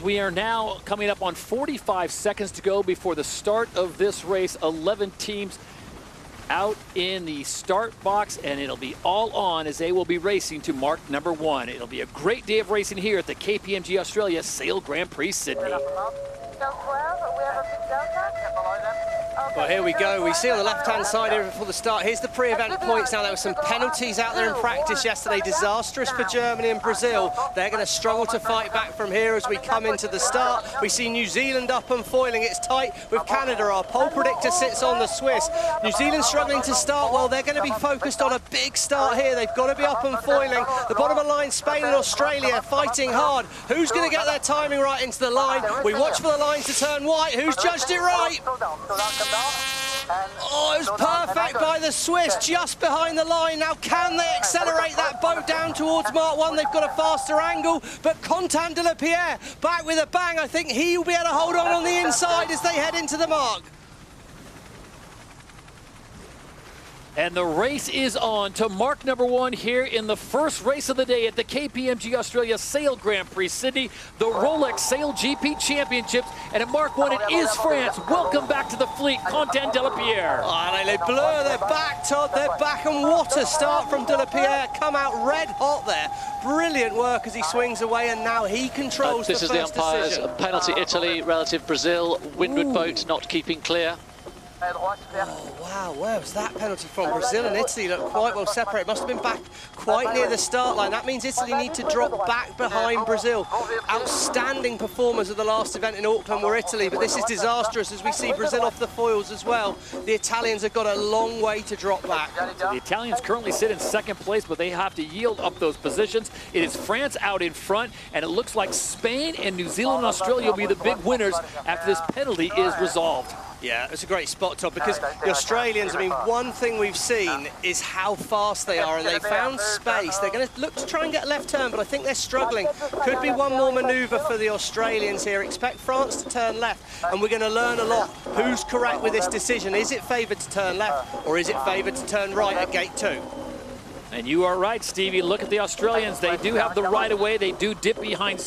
we are now coming up on 45 seconds to go before the start of this race. 11 teams out in the start box, and it'll be all on as they will be racing to mark number 1. It'll be a great day of racing here at the KPMG Australia Sail Grand Prix Sydney. Well, here we go. We see on the left-hand side here before the start. Here's the pre-event points. Now, there were some penalties out there in practice yesterday. Disastrous for Germany and Brazil. They're going to struggle to fight back from here as we come into the start. We see New Zealand up and foiling. It's tight with Canada. Our pole predictor sits on the Swiss. New Zealand struggling to start well. They're going to be focused on a big start here. They've got to be up and foiling. The bottom of the line, Spain and Australia fighting hard. Who's going to get their timing right into the line? We watch for the line to turn white. Who's judged it right? Oh, it was perfect by the Swiss, just behind the line. Now, can they accelerate that boat down towards Mark 1? They've got a faster angle, but Contant de la Pierre back with a bang. I think he will be able to hold on the inside as they head into the mark. And the race is on to mark number 1 here in the first race of the day at the KPMG Australia Sail Grand Prix Sydney, the Rolex SailGP Championships. And at mark 1, it is France. Welcome back to the fleet, Contant de la Pierre. Oh, they blur their back, Todd. They're back, and what a start from de la Pierre. Come out red hot there. Brilliant work as he swings away, and now he controls this the is the first umpires. decision. Penalty Italy relative Brazil. Windward boat not keeping clear. Oh, wow, where was that penalty from? Brazil and Italy look quite well separated. Must have been back quite near the start line. That means Italy need to drop back behind Brazil. Outstanding performers of the last event in Auckland were Italy, but this is disastrous as we see Brazil off the foils as well. The Italians have got a long way to drop back. The Italians currently sit in second place, but they have to yield up those positions. It is France out in front, and it looks like Spain and New Zealand and Australia will be the big winners after this penalty is resolved. Yeah, it's a great spot, Todd, because the Australians, I mean, one thing we've seen is how fast they are, and they found space. They're going to look to try and get left turn, but I think they're struggling. Could be one more manoeuvre for the Australians here. Expect France to turn left, and we're going to learn a lot. Who's correct with this decision? Is it favoured to turn left, or is it favoured to turn right at gate 2? And you are right, Stevie. Look at the Australians. They do have the right of way. They do dip behind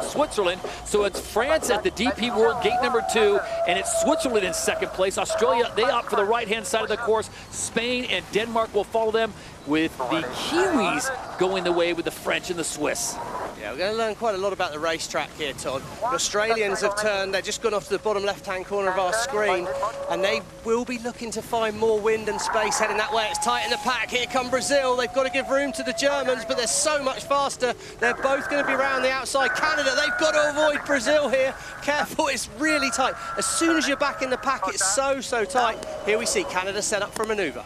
Switzerland, so it's France at the DP World gate number 2, and it's Switzerland in second place. Australia, they opt for the right-hand side of the course. Spain and Denmark will follow them, with the Kiwis going the way with the French and the Swiss. Yeah, we're going to learn quite a lot about the racetrack here, Todd. The Australians have turned, they're just gone off to the bottom left-hand corner of our screen, and they will be looking to find more wind and space heading that way. It's tight in the pack. Here come Brazil. They've got to give room to the Germans, but they're so much faster. They're both going to be around the outside. Canada, they've got to avoid Brazil here. Careful, it's really tight. As soon as you're back in the pack, it's so tight. Here we see Canada set up for a manoeuvre.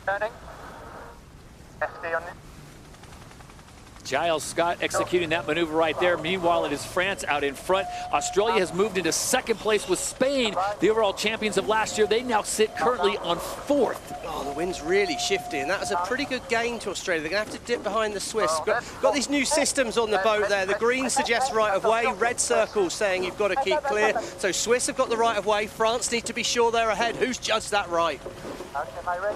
Turning. FD on Giles Scott executing that maneuver right there. Meanwhile, it is France out in front. Australia has moved into second place with Spain, the overall champions of last year. They now sit currently on 4th. Oh, the wind's really shifty, and that was a pretty good gain to Australia. They're going to have to dip behind the Swiss. Got these new systems on the boat there. The green suggests right of way, red circles saying you've got to keep clear. So Swiss have got the right of way. France need to be sure they're ahead. Who's judged that right? Okay, my red.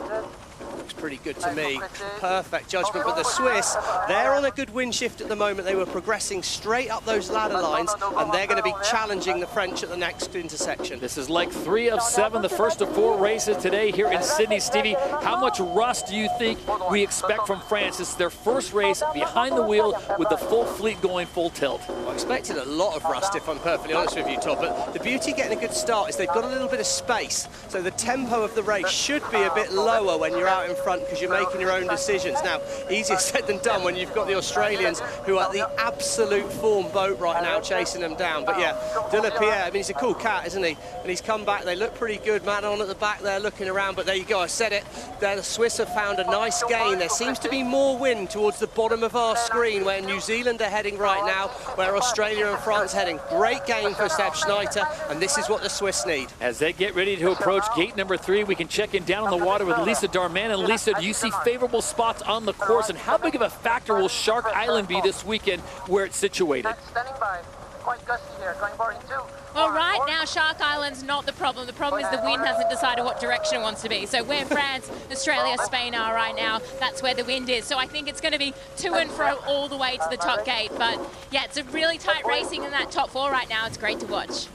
Looks pretty good to me. Perfect judgment. But the Swiss, they're on a good wind shift at the moment. They were progressing straight up those ladder lines, and they're going to be challenging the French at the next intersection. This is leg 3 of 7, the first of 4 races today here in Sydney. Stevie, how much rust do you think we expect from France? This is their first race behind the wheel with the full fleet going full tilt. I expected a lot of rust, if I'm perfectly honest with you, Todd, but the beauty of getting a good start is they've got a little bit of space, so the tempo of the race should be a bit lower when you're out in front because you're making your own decisions. Now, easier said than done when you've got the Australians who are the absolute form boat right now chasing them down. But yeah, de la Pierre, I mean, he's a cool cat, isn't he? And he's come back, they look pretty good. Man on at the back there looking around, but there you go, I said it. There, the Swiss have found a nice gain. There seems to be more wind towards the bottom of our screen where New Zealand are heading right now, where Australia and France heading. Great gain for Seb Schneider, and this is what the Swiss need. As they get ready to approach gate number 3, we can check in down on the water with Lisa Darman. And Lisa, do you see favorable spots on the course, and how big of a factor will Shark Island be this weekend where it's situated? Standing by. Quite gusty here, going boarding 2. Well, right now, Shark Island's not the problem. The problem is the wind hasn't decided what direction it wants to be. So where France, Australia, Spain are right now, that's where the wind is. So I think it's going to be to and fro all the way to the top gate. But yeah, it's a really tight racing in that top four right now. It's great to watch.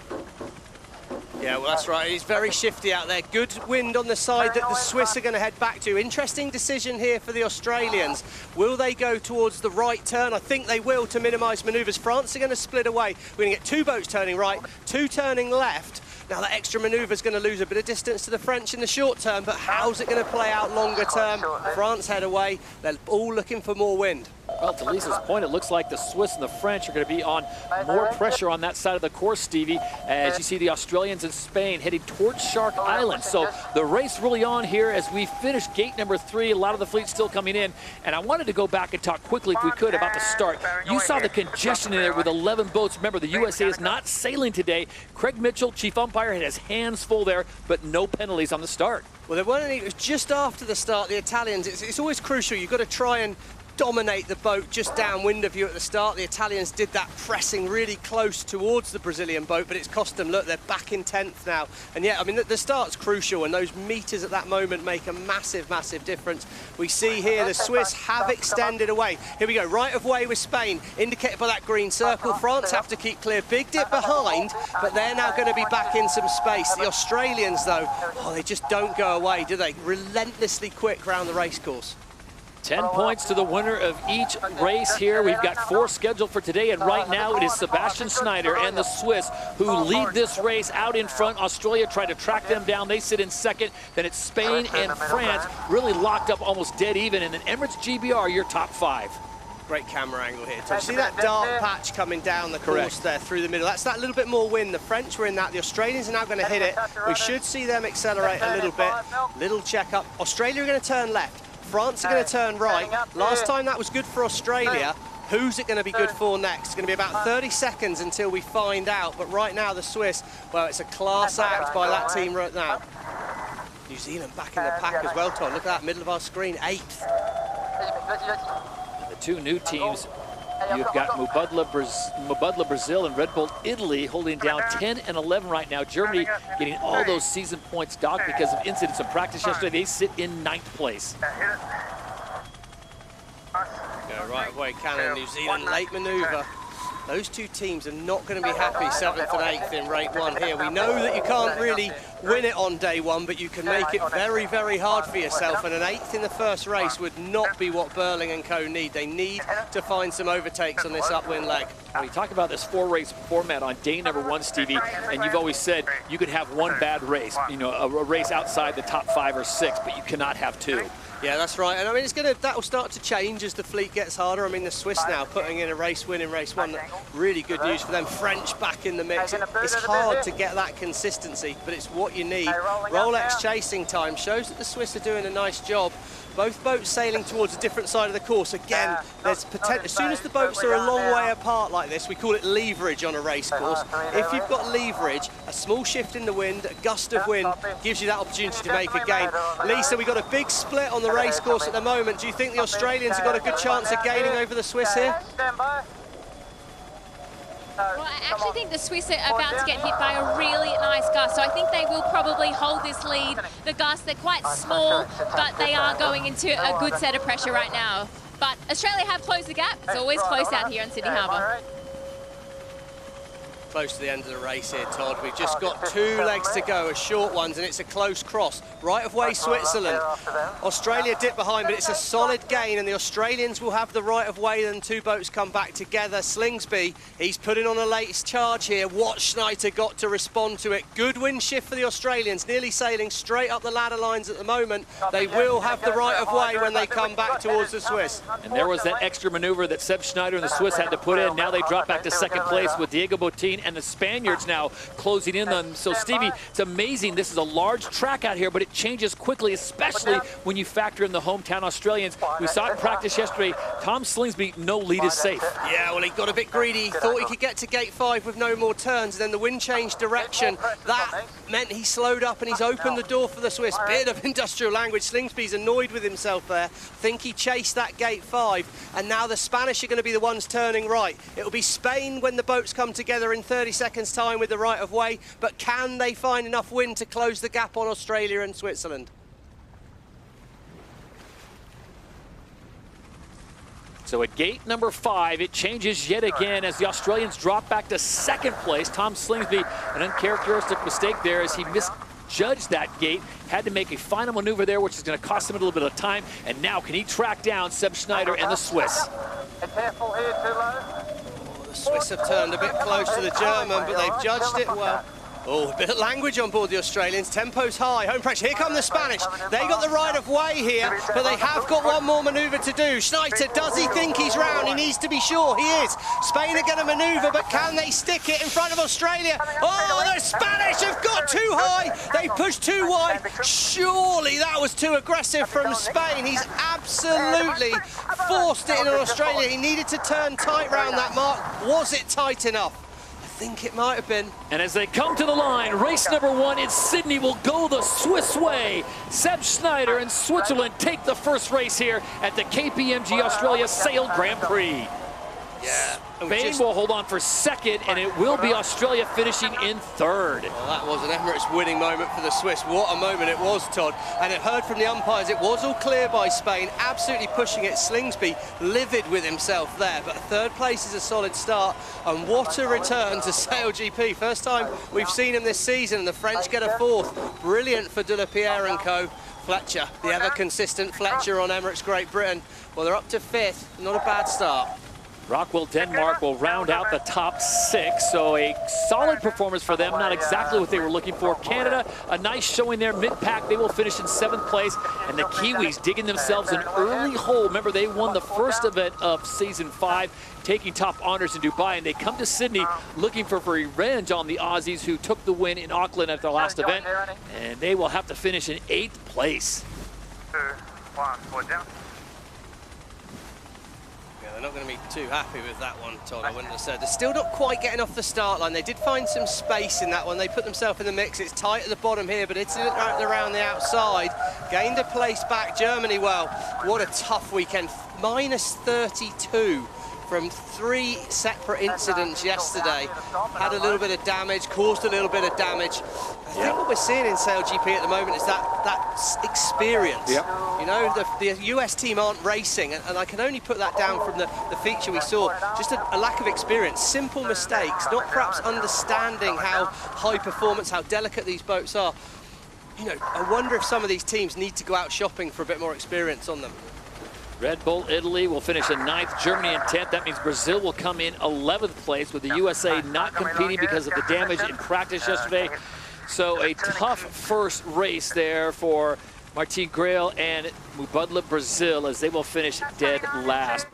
Yeah, well, that's right. It's very shifty out there. Good wind on the side that the Swiss are going to head back to. Interesting decision here for the Australians. Will they go towards the right turn? I think they will to minimise manoeuvres. France are going to split away. We're going to get two boats turning right, two turning left. Now, that extra manoeuvre is going to lose a bit of distance to the French in the short term, but how's it going to play out longer term? France head away. They're all looking for more wind. Well, to Lisa's point, it looks like the Swiss and the French are going to be on more pressure on that side of the course, Stevie, as you see the Australians and Spain heading towards Shark Island. So the race really on here as we finish gate number 3. A lot of the fleet still coming in. And I wanted to go back and talk quickly, if we could, about the start. You saw the congestion in there with 11 boats. Remember, the USA is not sailing today. Craig Mitchell, chief umpire, had his hands full there, but no penalties on the start. Well, there weren't any. It was just after the start, the Italians. It's always crucial. You've got to try and dominate the boat just downwind of you at the start. The Italians did that, pressing really close towards the Brazilian boat, but it's cost them. Look, they're back in 10th now. And yeah, I mean, the start's crucial, and those meters at that moment make a massive, massive difference. We see here the Swiss have extended away. Here we go, right of way with Spain, indicated by that green circle. France have to keep clear. Big dip behind, but they're now going to be back in some space. The Australians, though, oh, they just don't go away, do they? Relentlessly quick around the race course. 10 points to the winner of each race here. We've got 4 scheduled for today, and right now it is Sebastian Schneider and the Swiss who lead this race out in front. Australia tried to track them down. They sit in second. Then it's Spain and France really locked up almost dead even. And then Emirates GBR, your top 5. Great camera angle here. So you see that dark patch coming down the course there through the middle. That's that little bit more wind. The French were in that. The Australians are now going to hit it. We should see them accelerate a little bit. Little check up. Australia are going to turn left. France are going to turn right. Last time that was good for Australia. Who's it going to be good for next? It's going to be about 30 seconds until we find out. But right now, the Swiss, well, it's a class act by that team right now. New Zealand back in the pack as well, Tom. Look at that, middle of our screen, 8th. The 2 new teams, you've got Mubadala Brazil and Red Bull Italy holding down 10 and 11 right now. Germany getting all those season points docked because of incidents in practice yesterday. They sit in 9th place. Go right away, Cannon, New Zealand, late manoeuvre. Those 2 teams are not going to be happy 7th and 8th in rate 1 here. We know that you can't really win it on day 1, but you can make it very, very hard for yourself. And an 8th in the first race would not be what Burling and co need. They need to find some overtakes on this upwind leg. When you talk about this 4-race format on day number 1, Stevie, and you've always said you could have one bad race, you know, a race outside the top 5 or 6, but you cannot have 2. Yeah, that's right. And I mean, that'll start to change as the fleet gets harder. I mean, the Swiss now putting in a race win in race 1. Really good news for them. French back in the mix. It's hard to get that consistency, but it's what you need. Rolex chasing time shows that the Swiss are doing a nice job. Both boats sailing towards a different side of the course. Again, there's potential. As soon as the boats are a long way apart like this, we call it leverage on a race course. If you've got leverage, a small shift in the wind, a gust of wind, gives you that opportunity to make a gain. Lisa, we've got a big split on the race course at the moment. Do you think the Australians have got a good chance of gaining over the Swiss here? Well, I actually think the Swiss are about to get hit by a really nice gust, so I think they will probably hold this lead. The gusts, they're quite small, but they are going into a good set of pressure right now. But Australia have closed the gap. It's always close out here in Sydney Harbour. Close to the end of the race here, Todd. We've just got 2 legs to go, as short ones, and it's a close cross. Right of way, Switzerland. Australia dip behind, but it's a solid gain, and the Australians will have the right of way, and 2 boats come back together. Slingsby, he's putting on a latest charge here. What Schneider got to respond to it. Good wind shift for the Australians, nearly sailing straight up the ladder lines at the moment. They will have the right of way when they come back towards the Swiss. And there was that extra maneuver that Seb Schneider and the Swiss had to put in. Now they drop back to 2nd place with Diego Botín and the Spaniards now closing in on them. So, Stevie, it's amazing. This is a large track out here, but it changes quickly, especially when you factor in the hometown Australians. We saw it in practice yesterday. Tom Slingsby, no lead is safe. Yeah, well, he got a bit greedy. He thought he could get to gate 5 with no more turns. Then the wind changed direction. That meant he slowed up, and he's opened the door for the Swiss. Bit of industrial language. Slingsby's annoyed with himself there. Think he chased that gate 5, and now the Spanish are going to be the ones turning right. It'll be Spain when the boats come together in 30 seconds time with the right of way, but can they find enough wind to close the gap on Australia and Switzerland? So at gate number 5, it changes yet again as the Australians drop back to second place. Tom Slingsby, an uncharacteristic mistake there as he misjudged that gate. Had to make a final maneuver there, which is going to cost him a little bit of time. And now can he track down Seb Schneider and the Swiss? Careful here, too low. The Swiss have turned a bit close to the German, but they've judged it well. Oh, a bit of language on board the Australians. Tempo's high, home pressure. Here come the Spanish. They got the right of way here, but they have got one more manoeuvre to do. Schneider, does he think he's round? He needs to be sure he is. Spain are going to manoeuvre, but can they stick it in front of Australia? Oh, the Spanish have got too high. They pushed too wide. Surely that was too aggressive from Spain. He's absolutely forced it in on Australia. He needed to turn tight round that mark. Was it tight enough? I think it might have been. And as they come to the line, race number 1 in Sydney will go the Swiss way. Seb Schneider and Switzerland take the first race here at the KPMG Australia Sail Grand Prix. Yeah. Spain will hold on for second, and it will be Australia finishing in third. Well, that was an Emirates winning moment for the Swiss. What a moment it was, Todd. And it heard from the umpires, it was all clear by Spain, absolutely pushing it. Slingsby livid with himself there, but third place is a solid start. And what a return to SailGP. First time we've seen him this season, and the French get a fourth. Brilliant for De La Pierre and co. Fletcher, the ever-consistent Fletcher on Emirates Great Britain. Well, they're up to 5th. Not a bad start. Rockwell, Denmark will round out the top 6, so a solid performance for them, not exactly what they were looking for. Canada, a nice showing there, mid-pack, they will finish in 7th place, and the Kiwis digging themselves an early hole. Remember, they won the first event of season 5, taking top honors in Dubai, and they come to Sydney looking for revenge on the Aussies who took the win in Auckland at their last event, and they will have to finish in 8th place. 2, 1, forward down. They're not going to be too happy with that one, Todd, I wouldn't have said. They're still not quite getting off the start line. They did find some space in that one. They put themselves in the mix. It's tight at the bottom here, but it's around the outside. Gained a place back. Germany, well, what a tough weekend. Minus 32 from 3 separate incidents yesterday. Had a little bit of damage, caused a little bit of damage. I think what we're seeing in SailGP at the moment is that experience. Yep. You know, the US team aren't racing, and I can only put that down from the feature we saw. Just a lack of experience, simple mistakes, not perhaps understanding how high performance, how delicate these boats are. You know, I wonder if some of these teams need to go out shopping for a bit more experience on them. Red Bull Italy will finish in 9th, Germany in 10th. That means Brazil will come in 11th place, with the USA not competing because of the damage in practice yesterday. So a tough first race there for Martin Grail and Mubadala Brazil, as they will finish dead last.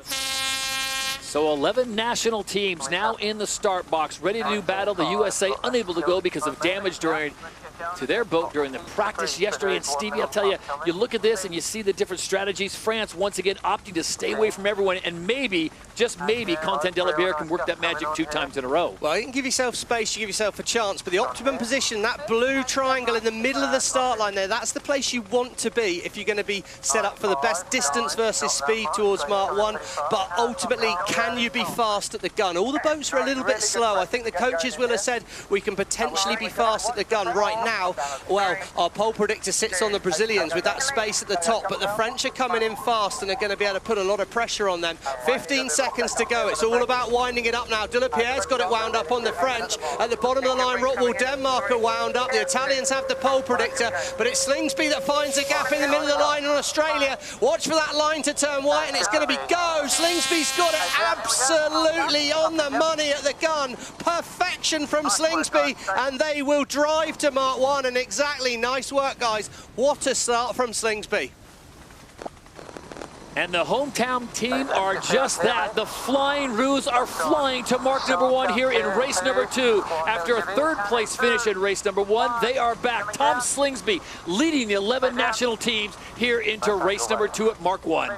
So 11 national teams now in the start box, ready to do battle. The USA unable to go because of damage to their boat during the practice yesterday. And Stevie, I'll tell you, you look at this and you see the different strategies. France once again opting to stay away from everyone, and maybe, just maybe, Quentin Delabert can work that magic 2 times in a row. Well, you can give yourself space, you give yourself a chance, but the optimum position, that blue triangle in the middle of the start line there, that's the place you want to be if you're going to be set up for the best distance versus speed towards Mark 1. But ultimately, can you be fast at the gun? All the boats are a little bit slow. I think the coaches will have said we can potentially be fast at the gun right now. Well, our pole predictor sits on the Brazilians with that space at the top, but the French are coming in fast and are going to be able to put a lot of pressure on them. 15 seconds to go. It's all about winding it up now. De La Pierre's got it wound up on the French. At the bottom of the line, Rockwell, Denmark are wound up. The Italians have the pole predictor, but it's Slingsby that finds a gap in the middle of the line on Australia. Watch for that line to turn white, and it's going to be go. Slingsby's got it absolutely on the money at the gun. Perfection from Slingsby, and they will drive to Mark 1, and exactly, nice work, guys. What a start from Slingsby. And the hometown team are just that. The Flying Roos are flying to mark number 1 here in race number 2. After a 3rd place finish in race number 1, they are back. Tom Slingsby leading the 11 national teams here into race number 2 at mark 1.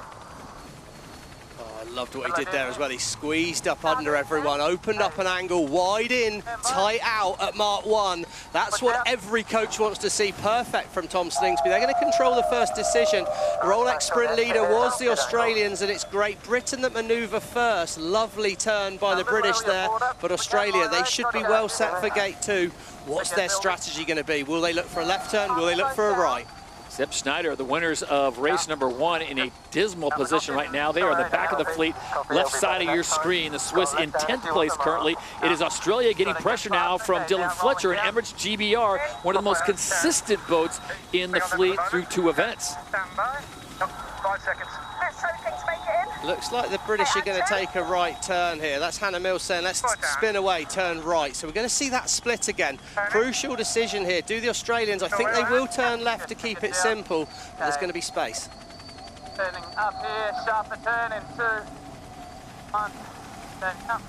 Loved what he did there as well. He squeezed up under everyone, opened up an angle, wide in, tight out at Mark 1. That's what every coach wants to see. Perfect from Tom Slingsby. They're going to control the first decision. The Rolex sprint leader was the Australians, and it's Great Britain that manoeuvre first. Lovely turn by the British there, but Australia, they should be well set for gate 2. What's their strategy going to be? Will they look for a left turn? Will they look for a right? Sepp Schneider, the winners of race number 1, in a dismal position right now. They are in the back of the fleet, left side of your screen. The Swiss in 10th place currently. It is Australia getting pressure now from Dylan Fletcher and Emirates GBR, one of the most consistent boats in the fleet through 2 events. Stand by. 5 seconds. Let's hope things make it in. Looks like the British are going to take a right turn here. That's Hannah Mills saying, let's spin away, turn right. So we're going to see that split again. Crucial decision here. Do the Australians, I think they will turn left to keep it simple, but there's going to be space. Turning up here, sharper turn in 2, 1, turn up.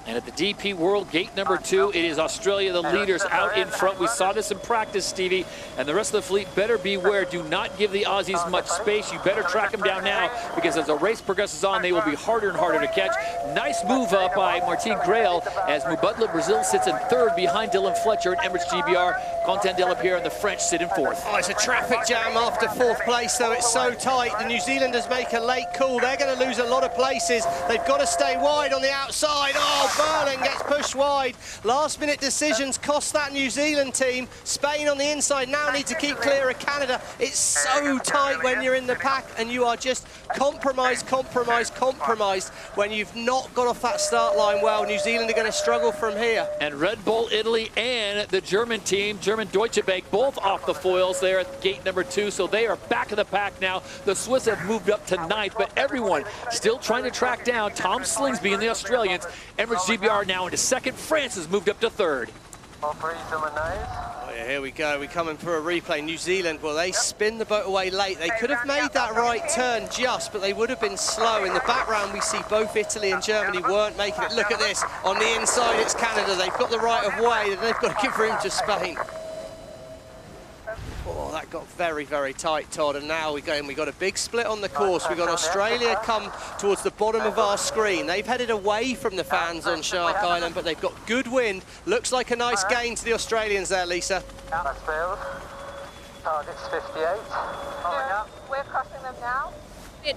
And at the DP World Gate number 2, it is Australia, the leaders, out in front. We saw this in practice, Stevie, and the rest of the fleet better beware. Do not give the Aussies much space. You better track them down now, because as the race progresses on, they will be harder and harder to catch. Nice move up by Martin Grail as Mubadala Brazil sits in 3rd behind Dylan Fletcher and Emirates GBR. Quentin Delapierre and the French sit in 4th. Oh, it's a traffic jam after 4th place, though. It's so tight. The New Zealanders make a late call. They're going to lose a lot of places. They've got to stay wide on the outside. Oh, Berlin gets pushed wide. Last-minute decisions cost that New Zealand team. Spain on the inside now need to keep clear of Canada. It's so tight when you're in the pack, and you are just compromised when you've not got off that start line well. New Zealand are going to struggle from here. And Red Bull Italy and the German team, German Deutsche Bank, both off the foils there at gate number 2, so they are back of the pack now. The Swiss have moved up to 9th, but everyone still trying to track down Tom Slingsby and the Australians. Emirates GBR now into 2nd. France has moved up to 3rd. Oh yeah, here we go. We're coming for a replay. New Zealand, well, they spin the boat away late. They could have made that right turn just, but they would have been slow. In the background, we see both Italy and Germany weren't making it. Look at this. On the inside, it's Canada. They've got the right of way, and they've got to give room to Spain. Oh, that got very, very tight, Todd. And now we've got a big split on the course. We've got Australia come towards the bottom of our screen. They've headed away from the fans on Shark Island, but they've got good wind. Looks like a nice gain to the Australians there, Lisa. That's failed. Target's 58. We're crossing them now.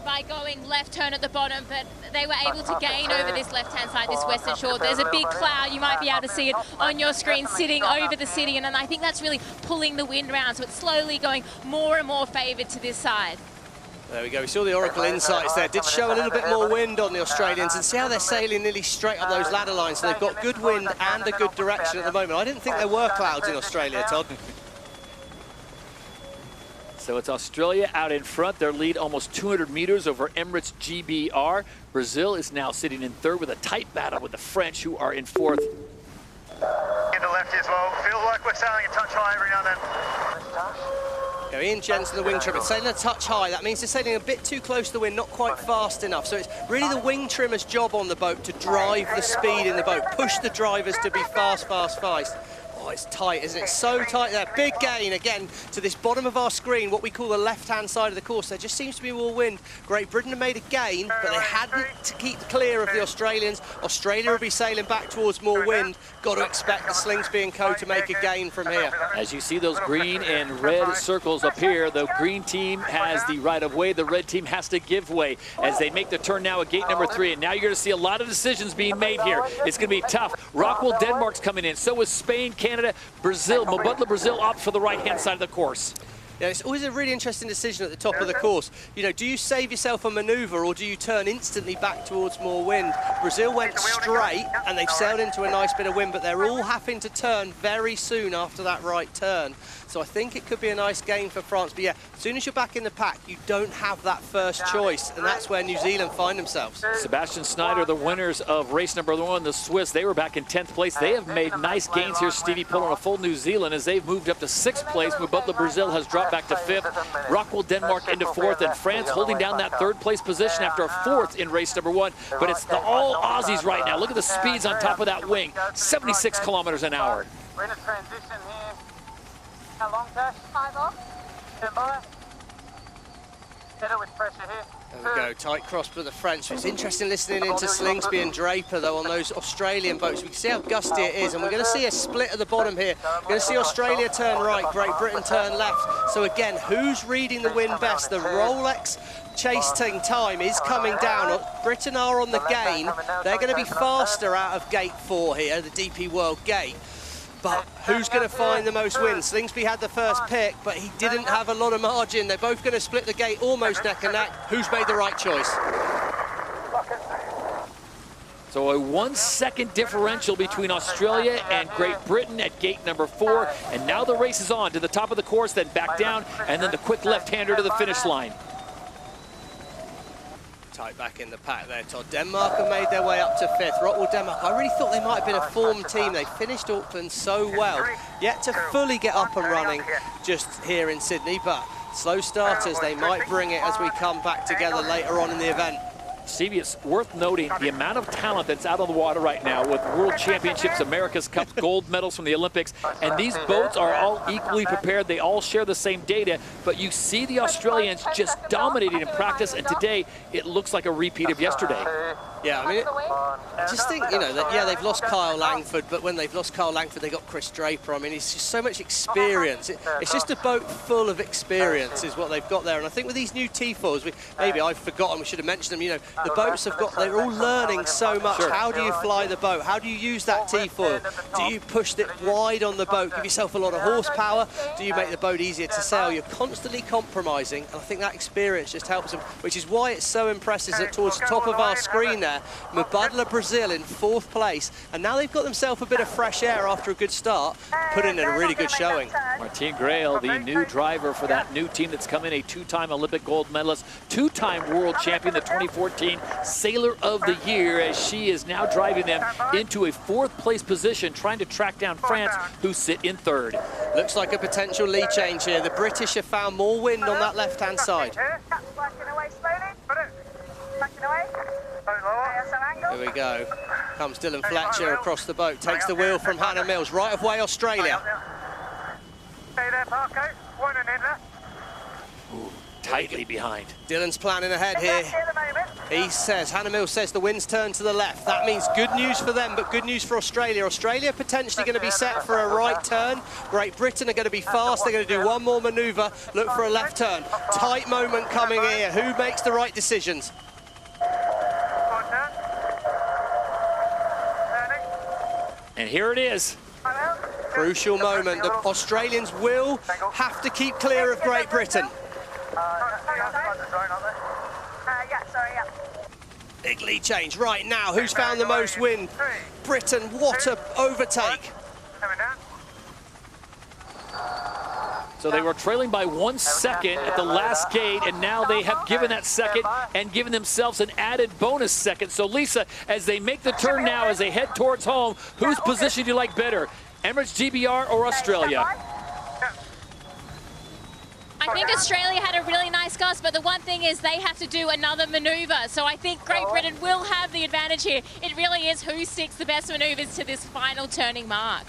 By going left turn at the bottom, but they were able to gain over this left-hand side, this western shore. There's a big cloud, you might be able to see it on your screen, sitting over the city, and I think that's really pulling the wind around, so it's slowly going more and more favoured to this side. There we go. We saw the Oracle Insights there. Did show a little bit more wind on the Australians, and see how they're sailing nearly straight up those ladder lines. So they've got good wind and a good direction at the moment. I didn't think there were clouds in Australia, Todd. So it's Australia out in front. Their lead almost 200 meters over Emirates GBR. Brazil is now sitting in 3rd with a tight battle with the French, who are in 4th. Get the left as well. Feels like we're sailing a touch high every now and then. Ian Jensen, the wing trimmer, sailing a touch high. That means they're sailing a bit too close to the wind, not quite fast enough. So it's really the wing trimmer's job on the boat to drive the speed in the boat, push the drivers to be fast. Oh, it's tight, isn't it? So tight there. Big gain again to this bottom of our screen, what we call the left-hand side of the course. There just seems to be more wind. Great Britain have made a gain, but they hadn't to keep clear of the Australians. Australia will be sailing back towards more wind. Got to expect the Slingsby and co to make a gain from here. As you see those green and red circles up here, the green team has the right of way. The red team has to give way as they make the turn now at gate number 3. And now you're going to see a lot of decisions being made here. It's going to be tough. Rockwell, Denmark's coming in. So is Spain, Canada, Brazil. Mubadala Brazil opts for the right-hand side of the course. Yeah, it's always a really interesting decision at the top of the course. You know, do you save yourself a manoeuvre or do you turn instantly back towards more wind? Brazil went straight and they've sailed into a nice bit of wind, but they're all having to turn very soon after that right turn. So I think it could be a nice game for France. But yeah, as soon as you're back in the pack, you don't have that first choice, and that's where New Zealand find themselves. Sebastian Schneider, the winners of race number 1, the Swiss, they were back in 10th place. They have made nice gains here. Stevie pulling a full New Zealand as they've moved up to 6th place. Mubadala Brazil has dropped back to 5th. Rockwell, Denmark into 4th, and France holding down that 3rd place position after a 4th in race number 1. But it's the all Aussies right now. Look at the speeds on top of that wing, 76 kilometers an hour. We're in a transition here. How long, Tash? 5 off. Stand by. There we go, tight cross for the French. It's interesting listening into Slingsby and Draper, though, on those Australian boats. We can see how gusty it is, and we're going to see a split at the bottom here. We're going to see Australia turn right, Great Britain turn left. So again, who's reading the wind best? The Rolex chasing time is coming down. Britain are on the gain. They're going to be faster out of gate 4 here, the DP World gate. But who's going to find the most wins? Slingsby had the first pick, but he didn't have a lot of margin. They're both going to split the gate almost neck and neck. Who's made the right choice? So a 1 second differential between Australia and Great Britain at gate number 4. And now the race is on to the top of the course, then back down, and then the quick left-hander to the finish line. Tight back in the pack there, Todd. Denmark have made their way up to 5th. Rockwool Denmark, I really thought they might have been a formed team. They finished Auckland so well, yet to fully get up and running just here in Sydney, but slow starters, they might bring it as we come back together later on in the event. Stevie, it's worth noting the amount of talent that's out on the water right now with World Championships, America's Cup, gold medals from the Olympics, and these boats are all equally prepared. They all share the same data, but you see the Australians just dominating in practice, and today it looks like a repeat of yesterday. Yeah, I mean, I just think, you know, that, yeah, they've lost Kyle Langford, but when they've lost Kyle Langford, they got Chris Draper. I mean, it's just so much experience. It's just a boat full of experience is what they've got there. And I think with these new T4s, maybe I've forgotten, we should have mentioned them, you know, the boats have got, they're all learning so much. Sure. How do you fly the boat? How do you use that T4? Do you push it wide on the boat, give yourself a lot of horsepower? Do you make the boat easier to sail? You're constantly compromising, and I think that experience just helps them, which is why it's so impressive that towards the top of our screen there, Mubadala Brazil in 4th place, and now they've got themselves a bit of fresh air after a good start, putting in a really good showing. Martine Grail, the new driver for that new team that's come in, a 2-time Olympic gold medalist, 2-time world champion, the 2014 Sailor of the Year, as she is now driving them into a 4th place position, trying to track down France, who sit in 3rd. Looks like a potential lead change here. The British have found more wind on that left-hand side. Here we go. Comes Dylan Fletcher across the boat, takes the wheel from Hannah Mills, right of way Australia. Ooh, tightly behind. Dylan's planning ahead here. He says, Hannah Mills says the wind's turned to the left. That means good news for them, but good news for Australia. Australia potentially going to be set for a right turn. Great Britain are going to be fast. They're going to do one more manoeuvre, look for a left turn. Tight moment coming here. Who makes the right decisions? And here it is. Crucial moment. The Australians will have to keep clear of Great Britain. Big lead change right now. Who's found the most wind? Britain, what a overtake. So they were trailing by 1 second at the last gate, and now they have given that second and given themselves an added bonus second. So Lisa, as they make the turn now, as they head towards home, whose position do you like better, Emirates GBR or Australia? I think Australia had a really nice gust, but the one thing is they have to do another manoeuvre. So I think Great Britain will have the advantage here. It really is who sticks the best manoeuvres to this final turning mark.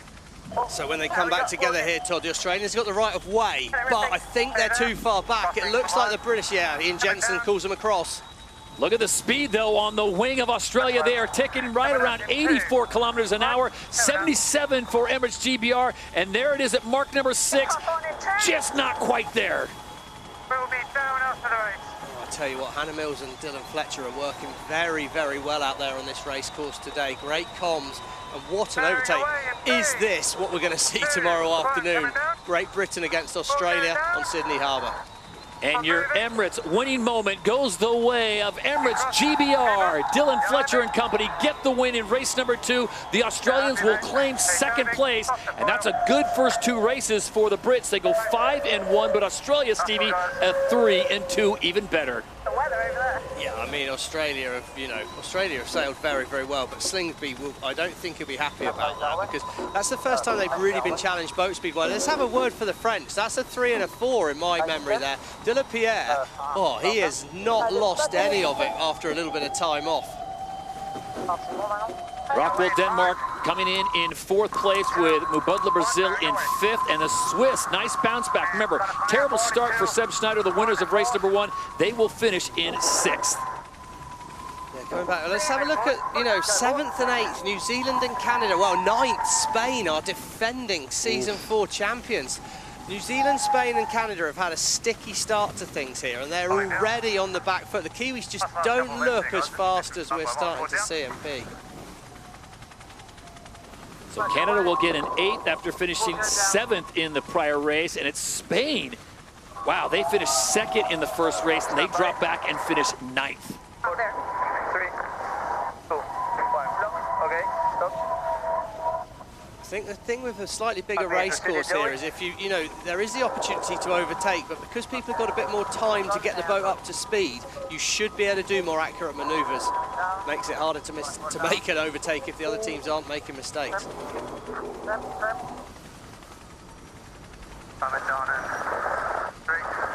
So when they come back together here, Todd, the Australians got the right of way, but I think they're too far back. It looks like the British, yeah, Ian Jensen calls them across. Look at the speed, though, on the wing of Australia. They are ticking right around 84 kilometers an hour, 77 for Emirates GBR, and there it is at mark number 6, just not quite there. I tell you what, Hannah Mills and Dylan Fletcher are working very, very well out there on this race course today. Great comms, and what an overtake. Is this what we're going to see tomorrow afternoon? Great Britain against Australia on Sydney Harbour. And your Emirates winning moment goes the way of Emirates GBR. Dylan Fletcher and company get the win in race number 2. The Australians will claim 2nd place, and that's a good first 2 races for the Brits. They go 5-1, but Australia, Stevie, a 3-2, even better. Yeah, I mean, Australia have sailed very, very well, but Slingsby, I don't think he'll be happy about that, because that's the first time they've really been challenged boat speed wise. Let's have a word for the French. That's a 3 and a 4 in my memory there. De La Pierre, oh, he has not lost any of it after a little bit of time off. Rockwool Denmark coming in fourth place with Mubadala Brazil in fifth, and the Swiss, nice bounce back. Remember, terrible start for Seb Schneider, the winners of race number 1. They will finish in sixth. Going back, let's have a look at, 7th and 8th, New Zealand and Canada. Well, 9th, Spain are defending Season 4 champions. New Zealand, Spain and Canada have had a sticky start to things here, and they're already on the back foot. The Kiwis just don't look as fast as we're starting to see them be. So Canada will get an 8th after finishing 7th in the prior race, and it's Spain. Wow, they finished 2nd in the first race, and they drop back and finish 9th. There. 3, 2, 1, okay, stop. I think the thing with a slightly bigger race course here is if there is the opportunity to overtake, but because people have got a bit more time to get the boat up to speed, you should be able to do more accurate manoeuvres. Makes it harder to make an overtake if the other teams aren't making mistakes.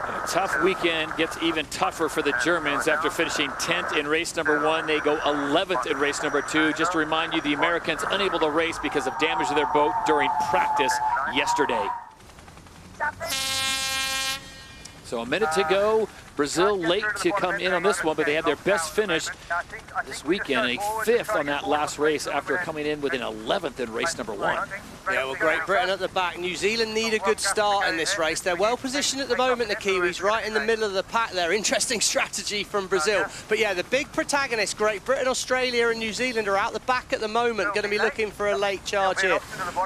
A tough weekend gets even tougher for the Germans after finishing 10th in race number 1. They go 11th in race number 2. Just to remind you, the Americans unable to race because of damage to their boat during practice yesterday. So a minute to go. Brazil late to come in on this one, but they had their best finish this weekend, a 5th on that last race after coming in with an 11th in race number 1. Yeah, well, Great Britain at the back. New Zealand need a good start in this race. They're well positioned at the moment, the Kiwis, right in the middle of the pack there. Interesting strategy from Brazil. But yeah, the big protagonists, Great Britain, Australia and New Zealand, are out the back at the moment, going to be looking for a late charge here.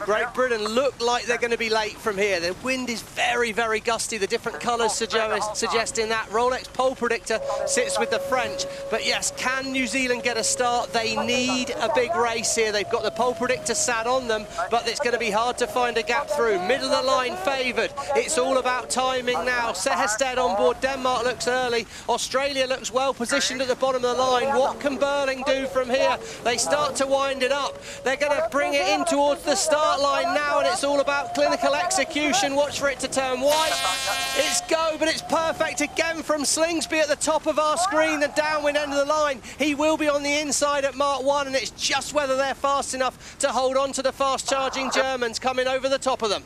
Great Britain look like they're going to be late from here. The wind is very, very gusty. The different colours suggesting that. Rolex pole predictor sits with the French. But yes, can New Zealand get a start? They need a big race here. They've got the pole predictor sat on them, but it's going to be hard to find a gap through. Middle of the line favoured. It's all about timing now. Sehested on board. Denmark looks early. Australia looks well positioned at the bottom of the line. What can Burling do from here? They start to wind it up. They're going to bring it in towards the start line now, and it's all about clinical execution. Watch for it to turn white. It's go, but it's perfect again from Slingsby at the top of our screen, the downwind end of the line. He will be on the inside at Mark 1, and it's just whether they're fast enough to hold on to the fast-charging Germans coming over the top of them.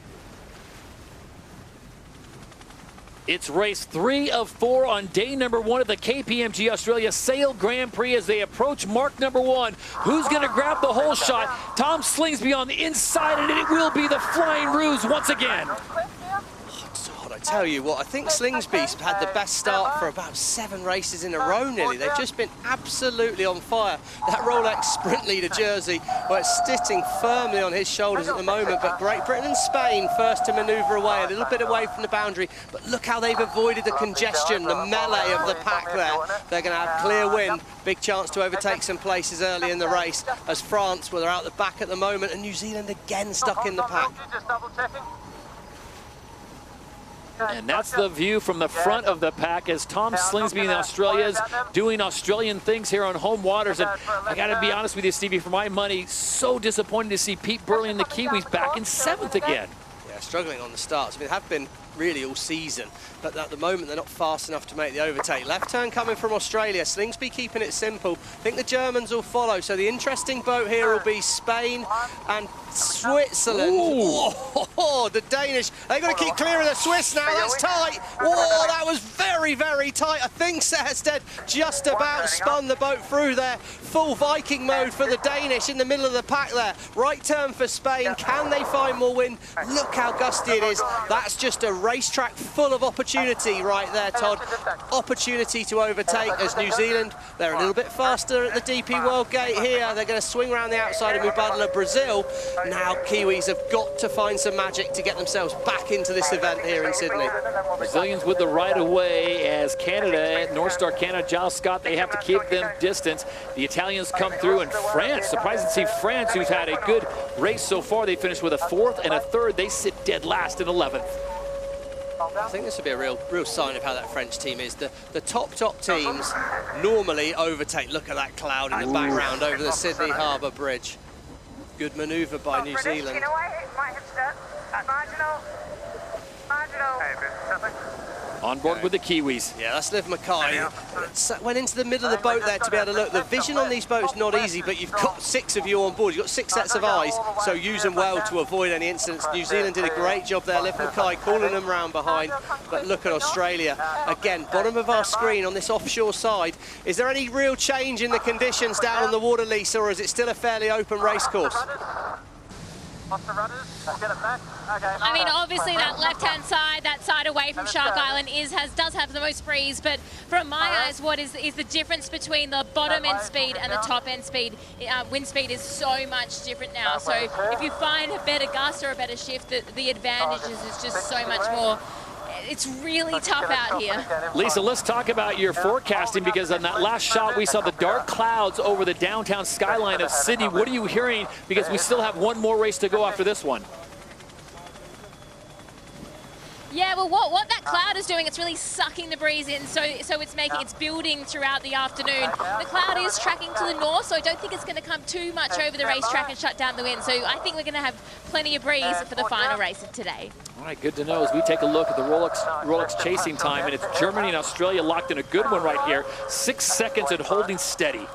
It's race 3 of 4 on day number 1 of the KPMG Australia Sail Grand Prix as they approach mark number 1. Who's going to grab the whole shot? Tom Slingsby on the inside, and it will be the Flying Ruse once again. I tell you what, I think Slingsby's had the best start for about 7 races in a row nearly. They've just been absolutely on fire. That Rolex Sprint Leader jersey, well, it's sitting firmly on his shoulders at the moment, but Great Britain and Spain first to manoeuvre away, a little bit away from the boundary, but look how they've avoided the congestion, the melee of the pack there. They're going to have clear wind, big chance to overtake some places early in the race, as France, well, they're out the back at the moment, and New Zealand again stuck in the pack. And that's the view from the front of the pack as Tom Slingsby and the Australians doing Australian things here on home waters. And I got to be honest with you, Stevie, for my money, so disappointed to see Pete Burling and the Kiwis back in 7th again. Yeah, struggling on the starts. I mean, they have been really all season, but at the moment they're not fast enough to make the overtake. Left turn coming from Australia. Slingsby keeping it simple. I think the Germans will follow. So the interesting boat here will be Spain and Switzerland. Oh, the Danish. They've got to keep clear of the Swiss now. That's tight. Whoa, that was very, very tight. I think Sehested just about spun the boat through there. Full Viking mode for the Danish in the middle of the pack there. Right turn for Spain. Can they find more wind? Look how gusty it is. That's just a racetrack full of opportunity right there, Todd. Opportunity to overtake as New Zealand, they're a little bit faster at the DP World Gate here. They're going to swing around the outside of Mubadala, Brazil. Now Kiwis have got to find some magic to get themselves back into this event here in Sydney. Brazilians with the right of way as Canada, North Star Canada, Giles Scott, they have to keep them distance. The Italians come through, and France, surprised to see France, who's had a good race so far. They finished with a 4th and a 3rd. They sit dead last in 11th. I think this will be a real sign of how that French team is. The top teams normally overtake. Look at that cloud in the background over the Sydney Harbour Bridge. Good manoeuvre by New Zealand. On board with the Kiwis. Yeah, that's Liv Mackay. Went into the middle of the boat there to be able to look. The vision on these boats is not easy, but you've got 6 of you on board. You've got 6 sets of eyes, so use them well to avoid any incidents. New Zealand did a great job there. Liv Mackay calling them round behind. But look at Australia. Again, bottom of our screen on this offshore side. Is there any real change in the conditions down on the water, Lisa, or is it still a fairly open race course? I mean, obviously that left-hand side, that side away from Shark Island does have the most breeze, but from my eyes, what is the difference between the bottom end speed and the top end speed? Wind speed is so much different now. So if you find a better gust or a better shift, the advantage is just so much more. It's really tough out here. Lisa, let's talk about your forecasting, because on that last shot we saw the dark clouds over the downtown skyline of Sydney. What are you hearing? Because we still have one more race to go after this one. Yeah, well, what that cloud is doing, it's really sucking the breeze in, so it's building throughout the afternoon. The cloud is tracking to the north, so I don't think it's going to come too much over the racetrack and shut down the wind. So I think we're going to have plenty of breeze for the final race of today. All right, good to know as we take a look at the Rolex chasing time, and it's Germany and Australia locked in a good one right here. 6 seconds and holding steady.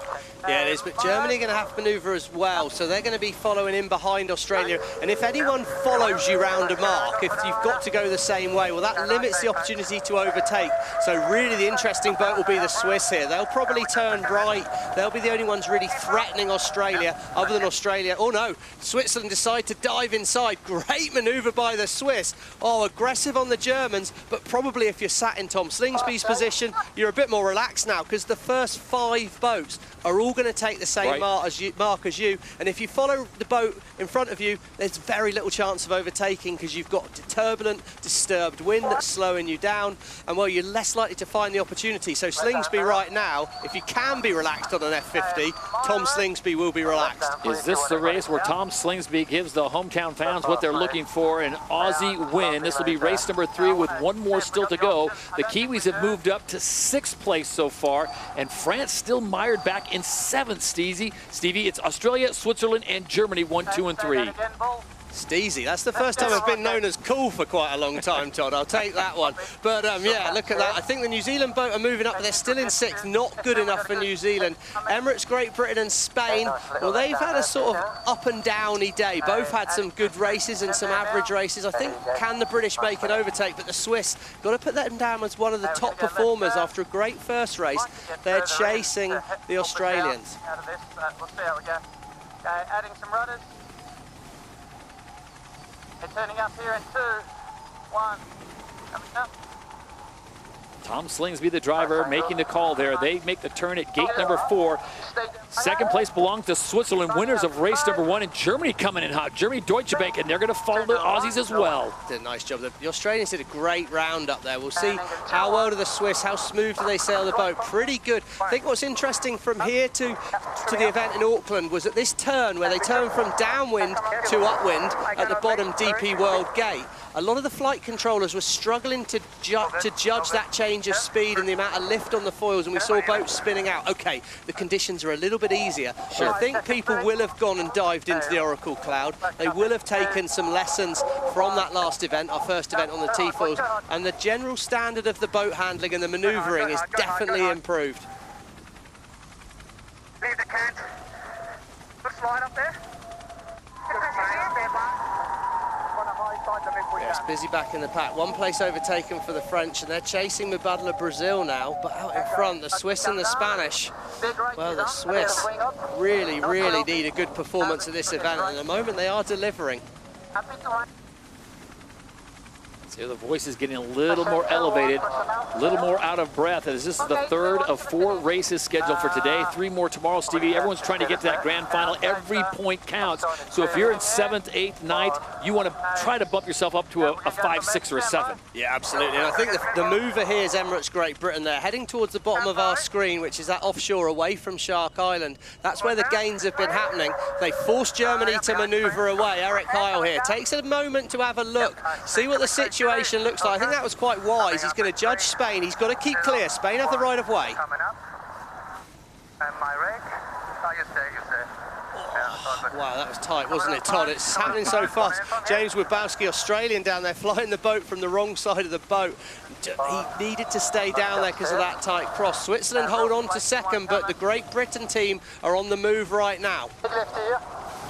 Yeah, it is, but Germany are going to have to manoeuvre as well, so they're going to be following in behind Australia. And if anyone follows you round a mark, if you've got to go the same way, well, that limits the opportunity to overtake. So really the interesting boat will be the Swiss here. They'll probably turn right. They'll be the only ones really threatening Australia, other than Australia. Oh, no, Switzerland decide to dive inside. Great manoeuvre by the Swiss. Oh, aggressive on the Germans, but probably if you're sat in Tom Slingsby's position, you're a bit more relaxed now, because the first 5 boats are all going to take the same mark as you, and if you follow the boat in front of you, there's very little chance of overtaking, because you've got turbulent, disturbed wind that's slowing you down, and well, you're less likely to find the opportunity. So Slingsby right now, if you can be relaxed on an F50, Tom Slingsby will be relaxed. Is this the race where Tom Slingsby gives the hometown fans what they're looking for, an Aussie win? This will be race number 3 with one more still to go. The Kiwis have moved up to 6th place so far, and France still mired back in 7th. Stevie, it's Australia, Switzerland, and Germany 1, 2, and 3. Steezy, that's the first time I've been known as cool for quite a long time, Todd. I'll take that one. But yeah, look at that. I think the New Zealand boat are moving up, but they're still in 6th. Not good enough for New Zealand. Emirates, Great Britain, and Spain, well, they've had a sort of up and downy day. Both had some good races and some average races. I think, can the British make an overtake? But the Swiss, got to put them down as one of the top performers after a great first race. They're chasing the Australians. We'll see how we go. Okay, adding some rudders. They're turning up here in 2, 1, coming up. Tom Slingsby, the driver, making the call there. They make the turn at gate number 4. 2nd place belongs to Switzerland, winners of race number 1, and Germany coming in hot. Germany, Deutsche Bank, and they're going to follow the Aussies as well. Did a nice job. The Australians did a great round up there. We'll see how well do the Swiss, how smooth do they sail the boat. Pretty good. I think what's interesting from here to the event in Auckland was at this turn, where they turn from downwind to upwind at the bottom DP World Gate, a lot of the flight controllers were struggling to judge that change of speed and the amount of lift on the foils, and we saw boats spinning out. Okay, the conditions are a little bit easier, but I think people will have gone and dived into the Oracle Cloud. They will have taken some lessons from that last event, our first event on the T-foils, and the general standard of the boat handling and the manoeuvring is definitely improved. Leave the cant. Looks light up there. Yes, busy back in the pack. One place overtaken for the French, and they're chasing Mubadala Brazil now, but out in front, the Swiss and the Spanish. Well, the Swiss really, really need a good performance at this event, and at the moment they are delivering. See, the voice is getting a little more elevated, a little more out of breath, as this is the 3rd of 4 races scheduled for today. 3 more tomorrow, Stevie. Everyone's trying to get to that grand final. Every point counts. So if you're in 7th, 8th, 9th, you want to try to bump yourself up to a 5, 6, or a 7. Yeah, absolutely. And I think the mover here is Emirates Great Britain. They're heading towards the bottom of our screen, which is that offshore away from Shark Island. That's where the gains have been happening. They forced Germany to manoeuvre away. Eric Heil here takes a moment to have a look, see what the situation looks like. I think that was quite wise. He's going to judge Spain. He's got to keep clear. Spain have the right of way. Coming up. And my rig. Oh, you stay. Wow, that was tight, wasn't it, Todd? It's happening so fast. James Wybowski, Australian, down there, flying the boat from the wrong side of the boat. He needed to stay down there because of that tight cross. Switzerland hold on to second, but the Great Britain team are on the move right now. Left here.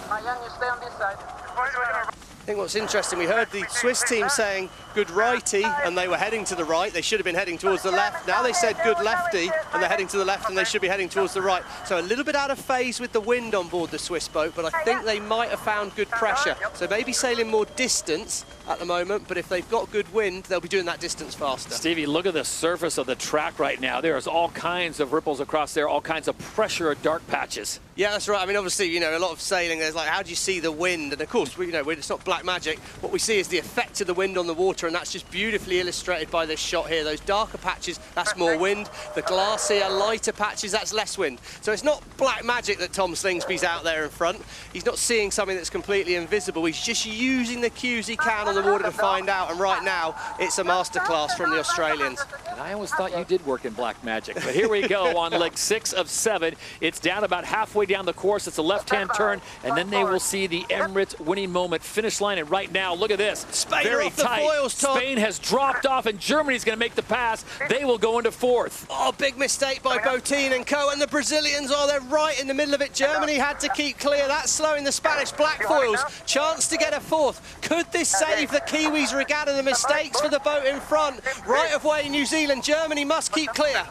Marianne, you stay on this side. I think what's interesting, we heard the Swiss team saying good righty, and they were heading to the right. They should have been heading towards the left. Now they said good lefty, and they're heading to the left, and they should be heading towards the right. So a little bit out of phase with the wind on board the Swiss boat, but I think they might have found good pressure. So maybe sailing more distance at the moment, but if they've got good wind, they'll be doing that distance faster. Stevie, look at the surface of the track right now. There's all kinds of ripples across there, all kinds of pressure or dark patches. Yeah, that's right. I mean, obviously, you know, a lot of sailing, there's like, how do you see the wind? And of course, it's not black magic. What we see is the effect of the wind on the water, and that's just beautifully illustrated by this shot here. Those darker patches, that's more wind. The glassier, lighter patches, that's less wind. So it's not black magic that Tom Slingsby's out there in front. He's not seeing something that's completely invisible. He's just using the cues he can on the water to find out. And right now, it's a masterclass from the Australians. And I always thought you did work in black magic. But here we go on leg 6 of 7. It's down about halfway down the course. It's a left-hand turn, and then they will see the Emirates winning moment finish line. And right now, look at this. Spain very off the tight. foils, Tom. Spain has dropped off, and Germany's going to make the pass. They will go into 4th. Oh, big mistake by Botin and co. And the Brazilians, they're right in the middle of it. Germany had to keep clear. That's slowing the Spanish black foils. Chance to get a 4th. Could this save the Kiwis regatta? The mistakes for the boat in front. Right of way, New Zealand. Germany must keep clear.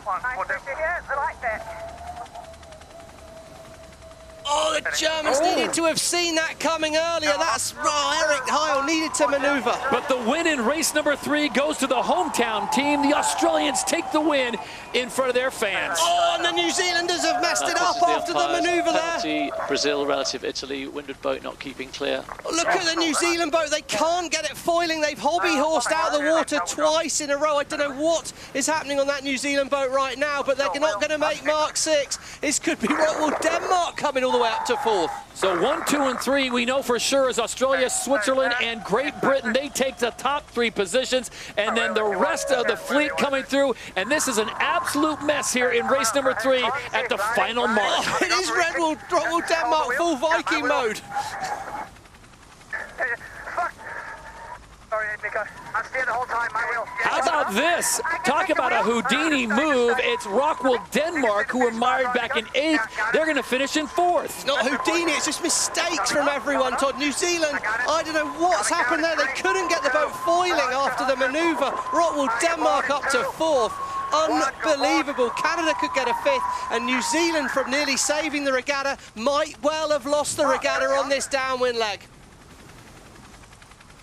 Oh, the Germans needed to have seen that coming earlier. That's Eric Heil needed to manoeuvre. But the win in race number 3 goes to the hometown team. The Australians take the win in front of their fans. Oh, and the New Zealanders have messed it up after the manoeuvre there. Penalty, Brazil, relative Italy, windward boat not keeping clear. Look at the New Zealand boat. They can't get it foiling. They've hobby-horsed out of the water twice in a row. I don't know what is happening on that New Zealand boat right now, but they're not going to make Mark 6. This could be Denmark coming all the way up to 4th. So 1, 2, and 3 we know for sure is Australia, Switzerland, and Great Britain. They take the top 3 positions, and then the rest of the fleet coming through. And this is an absolute mess here in race number 3 at the final mark. Oh, it is Red Bull Denmark full Viking mode. Sorry, Nico. I'm staying the whole time, I will. How about this? Talk about a Houdini move. It's Rockwool Denmark, who were mired back in 8th. They're going to finish in 4th. It's not Houdini, it's just mistakes from everyone, Todd. New Zealand, I don't know what's happened there. They couldn't get the boat foiling after the manoeuvre. Rockwool Denmark up to 4th. Unbelievable. Canada could get a 5th, and New Zealand, from nearly saving the regatta, might well have lost the regatta on this downwind leg.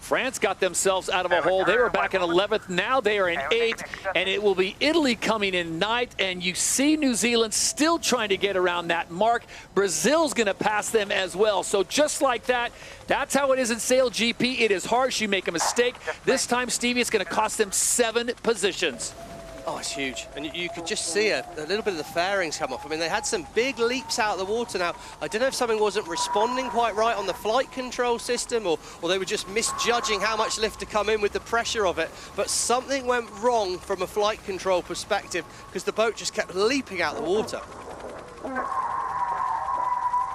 France got themselves out of a hole. They were back in 11th. Now they are in 8th, and it will be Italy coming in 9th. And you see New Zealand still trying to get around that mark. Brazil's going to pass them as well. So just like that, that's how it is in SailGP. It is harsh. You make a mistake. This time, Stevie, it's going to cost them 7 positions. Oh, it's huge. And you could just see a little bit of the fairings come off. I mean, they had some big leaps out of the water. Now, I don't know if something wasn't responding quite right on the flight control system, or they were just misjudging how much lift to come in with the pressure of it. But something went wrong from a flight control perspective, because the boat just kept leaping out of the water.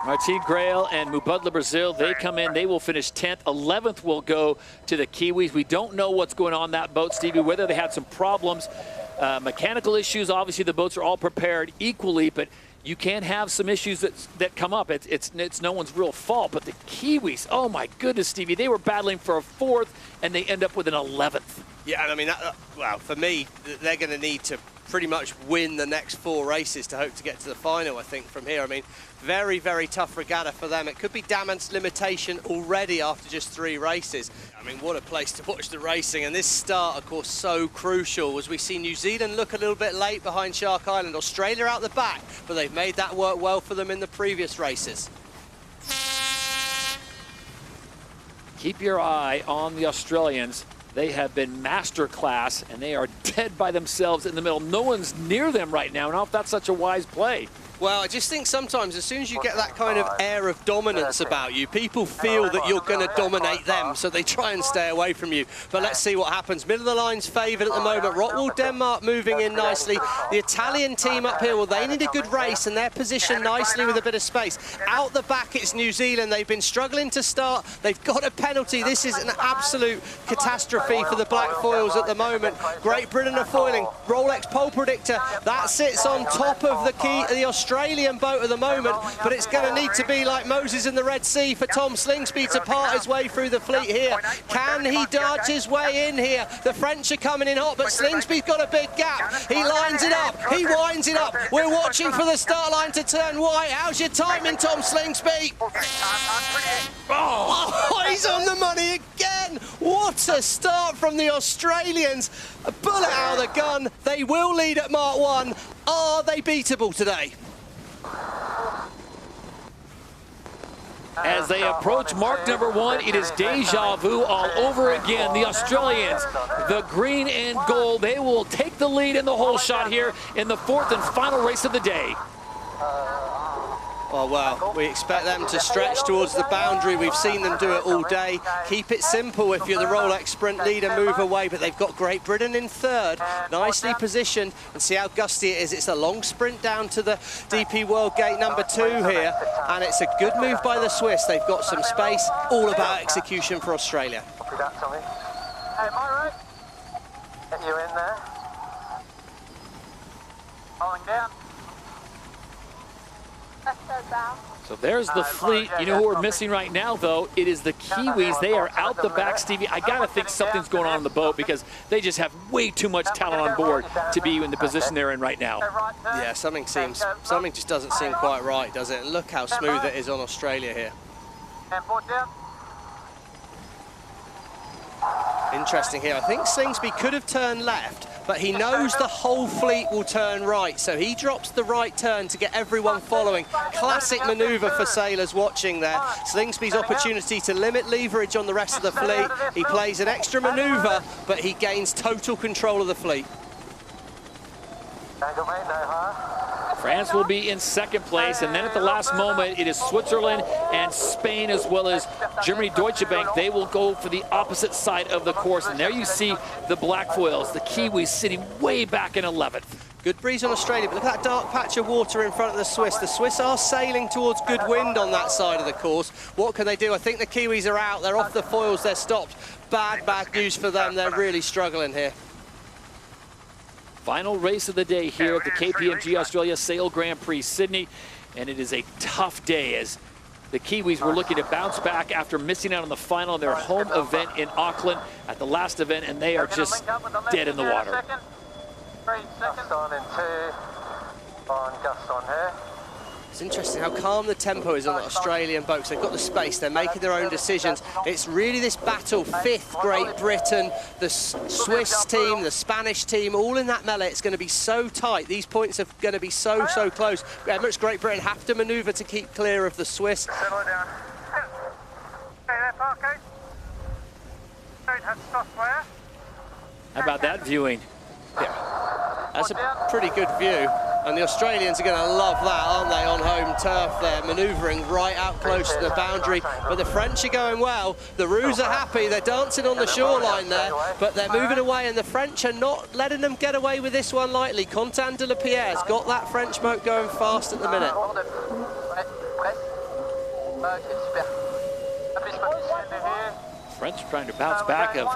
Martin Grail and Mubadala Brazil, they come in. They will finish 10th. 11th will go to the Kiwis. We don't know what's going on that boat, Stevie, whether they had some problems. Mechanical issues, obviously the boats are all prepared equally, but you can have some issues that come up. It's no one's real fault, but the Kiwis, oh my goodness, Stevie, they were battling for a 4th, and they end up with an 11th. Yeah, and I mean, well, for me, they're going to need to pretty much win the next 4 races to hope to get to the final, I think, from here. I mean, very, very tough regatta for them. It could be Daman's limitation already after just 3 races. I mean, what a place to watch the racing. And this start, of course, so crucial, as we see New Zealand look a little bit late behind Shark Island. Australia out the back, but they've made that work well for them in the previous races. Keep your eye on the Australians. They have been masterclass, and they are dead by themselves in the middle. No one's near them right now. I don't know if that's such a wise play. Well, I just think sometimes as soon as you get that kind of air of dominance about you, people feel that you're going to dominate them, so they try and stay away from you. But let's see what happens. Middle of the line's favoured at the moment. Rockwool Denmark moving in nicely. The Italian team up here, well, they need a good race, and they're positioned nicely with a bit of space. Out the back, it's New Zealand. They've been struggling to start. They've got a penalty. This is an absolute catastrophe for the black foils at the moment. Great Britain are foiling. Rolex pole predictor, that sits on top of the Australian boat at the moment, but it's going to need to be like Moses in the Red Sea for Tom Slingsby to part his way through the fleet here. Can he dodge his way in here? The French are coming in hot, but Slingsby's got a big gap. He lines it up, he winds it up. We're watching for the start line to turn white. How's your timing, Tom Slingsby? Oh, he's on the money again. What a start from the Australians. A bullet out of the gun. They will lead at Mark 1. Are they beatable today? As they approach mark number 1, it is deja vu all over again. The Australians, the green and gold, they will take the lead in the whole shot here in the 4th and final race of the day. Oh, well, we expect them to stretch towards the boundary. We've seen them do it all day. Keep it simple if you're the Rolex Sprint leader, move away, but they've got Great Britain in 3rd, nicely positioned, and see how gusty it is. It's a long sprint down to the DP World Gate number 2 here, and it's a good move by the Swiss. They've got some space, all about execution for Australia. Hey, Myro, get you in there. Falling down. So there's the fleet. You know who we're missing right now, though? It is the Kiwis. They are out the back, Stevie. I got to think something's going on the boat because they just have way too much talent on board to be in the position they're in right now. Yeah, something just doesn't seem quite right, does it? Look how smooth it is on Australia here. Interesting here. I think Slingsby could have turned left, but he knows the whole fleet will turn right, so he drops the right turn to get everyone following. Classic manoeuvre for sailors watching there. Slingsby's opportunity to limit leverage on the rest of the fleet. He plays an extra manoeuvre, but he gains total control of the fleet. France will be in 2nd place, and then at the last moment, it is Switzerland and Spain, as well as Germany Deutsche Bank. They will go for the opposite side of the course, and there you see the black foils, the Kiwis sitting way back in 11th. Good breeze on Australia, but look at that dark patch of water in front of the Swiss. The Swiss are sailing towards good wind on that side of the course. What can they do? I think the Kiwis are out. They're off the foils. They're stopped. Bad news for them. They're really struggling here. Final race of the day here at the KPMG Australia Sail Grand Prix Sydney, and it is a tough day as the Kiwis were looking to bounce back after missing out on the final of their home event in Auckland at the last event, and they are just dead in the water. 3 seconds on in 2. On gust on here. It's interesting how calm the tempo is on the Australian boats. They've got the space, they're making their own decisions. It's really this battle, 5th Great Britain, the Swiss team, the Spanish team, all in that melee. It's going to be so tight. These points are going to be so close. Emirates Great Britain have to manoeuvre to keep clear of the Swiss. Settle it down. Hey there, Parker. Don't have software. How about that viewing? Yeah, that's a pretty good view. And the Australians are going to love that, aren't they, on home turf there, manoeuvring right out close to the boundary. But the French are going well. The Roux are happy. They're dancing on the shoreline there, but they're moving away, and the French are not letting them get away with this one lightly. Quentin de la Pierre's got that French boat going fast at the minute. French trying to bounce back of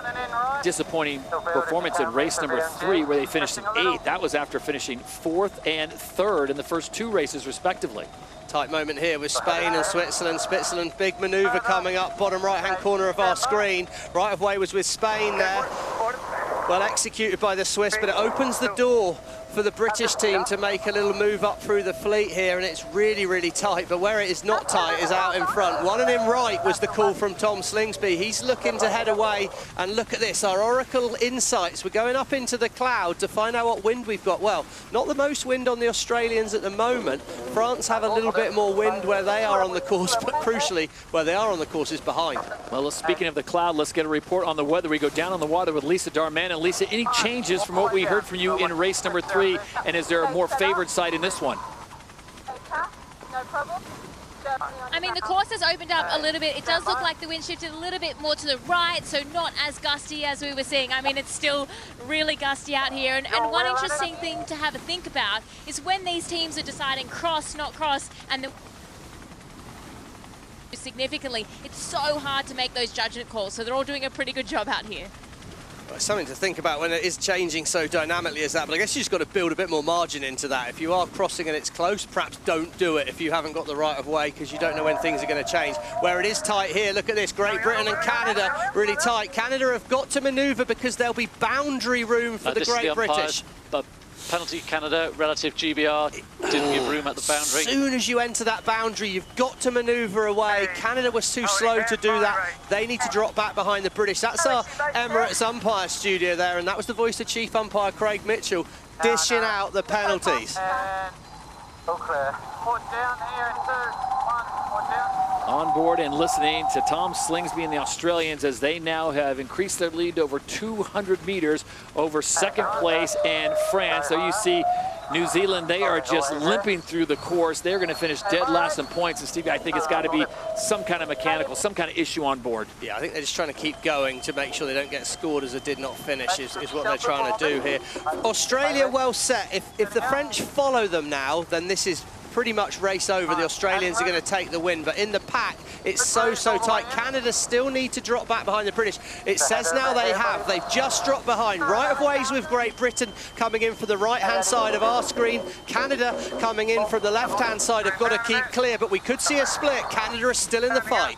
disappointing performance in race number 3 where they finished in 8th. That was after finishing 4th and 3rd in the first 2 races respectively. Tight moment here with Spain and Switzerland. Switzerland, big manoeuvre coming up, bottom right-hand corner of our screen. Right of way was with Spain there. Well executed by the Swiss, but it opens the door for the British team to make a little move up through the fleet here, and it's really tight, but where it is not tight is out in front. One of them right was the call from Tom Slingsby. He's looking to head away, and look at this, our Oracle insights. We're going up into the cloud to find out what wind we've got. Well, not the most wind on the Australians at the moment. France have a little bit more wind where they are on the course, but crucially, where they are on the course is behind. Well, speaking of the cloud, let's get a report on the weather. We go down on the water with Lisa Darman. And Lisa, any changes from what we heard from you in race number 3, and is there a more favored side in this one? I mean, the course has opened up a little bit. It does look like the wind shifted a little bit more to the right, so not as gusty as we were seeing. I mean, it's still really gusty out here. And one interesting thing to have a think about is when these teams are deciding cross, not cross, and the significantly, it's so hard to make those judgment calls. So they're all doing a pretty good job out here. Well, it's something to think about when it is changing so dynamically as that, but I guess you just got to build a bit more margin into that. If you are crossing and it's close, perhaps don't do it if you haven't got the right of way, because you don't know when things are going to change. Where it is tight here, look at this, Great Britain and Canada really tight. Canada have got to manoeuvre because there'll be boundary room for the Great British. Penalty Canada relative GBR didn't give room at the boundary. As soon as you enter that boundary, you've got to manoeuvre away. Canada was too slow to do that. They need to drop back behind the British. That's our Emirates umpire studio there, and that was the voice of Chief Umpire Craig Mitchell dishing out the penalties. On board and listening to Tom Slingsby and the Australians as they now have increased their lead to over 200 meters over second place and France. There you see New Zealand, they are just limping through the course. They're going to finish dead last in points. And Stevie, I think it's got to be some kind of mechanical, some kind of issue on board. Yeah, I think they're just trying to keep going to make sure they don't get scored as a did not finish is what they're trying to do here. Australia well set. If the French follow them now, then this is pretty much race over. The Australians are going to take the win, but in the pack it's so tight. Canada still need to drop back behind the British. It says now they've just dropped behind. Right of ways with Great Britain coming in for the right hand side of our screen. Canada coming in from the left hand side have got to keep clear, but we could see a split. Canada are still in the fight.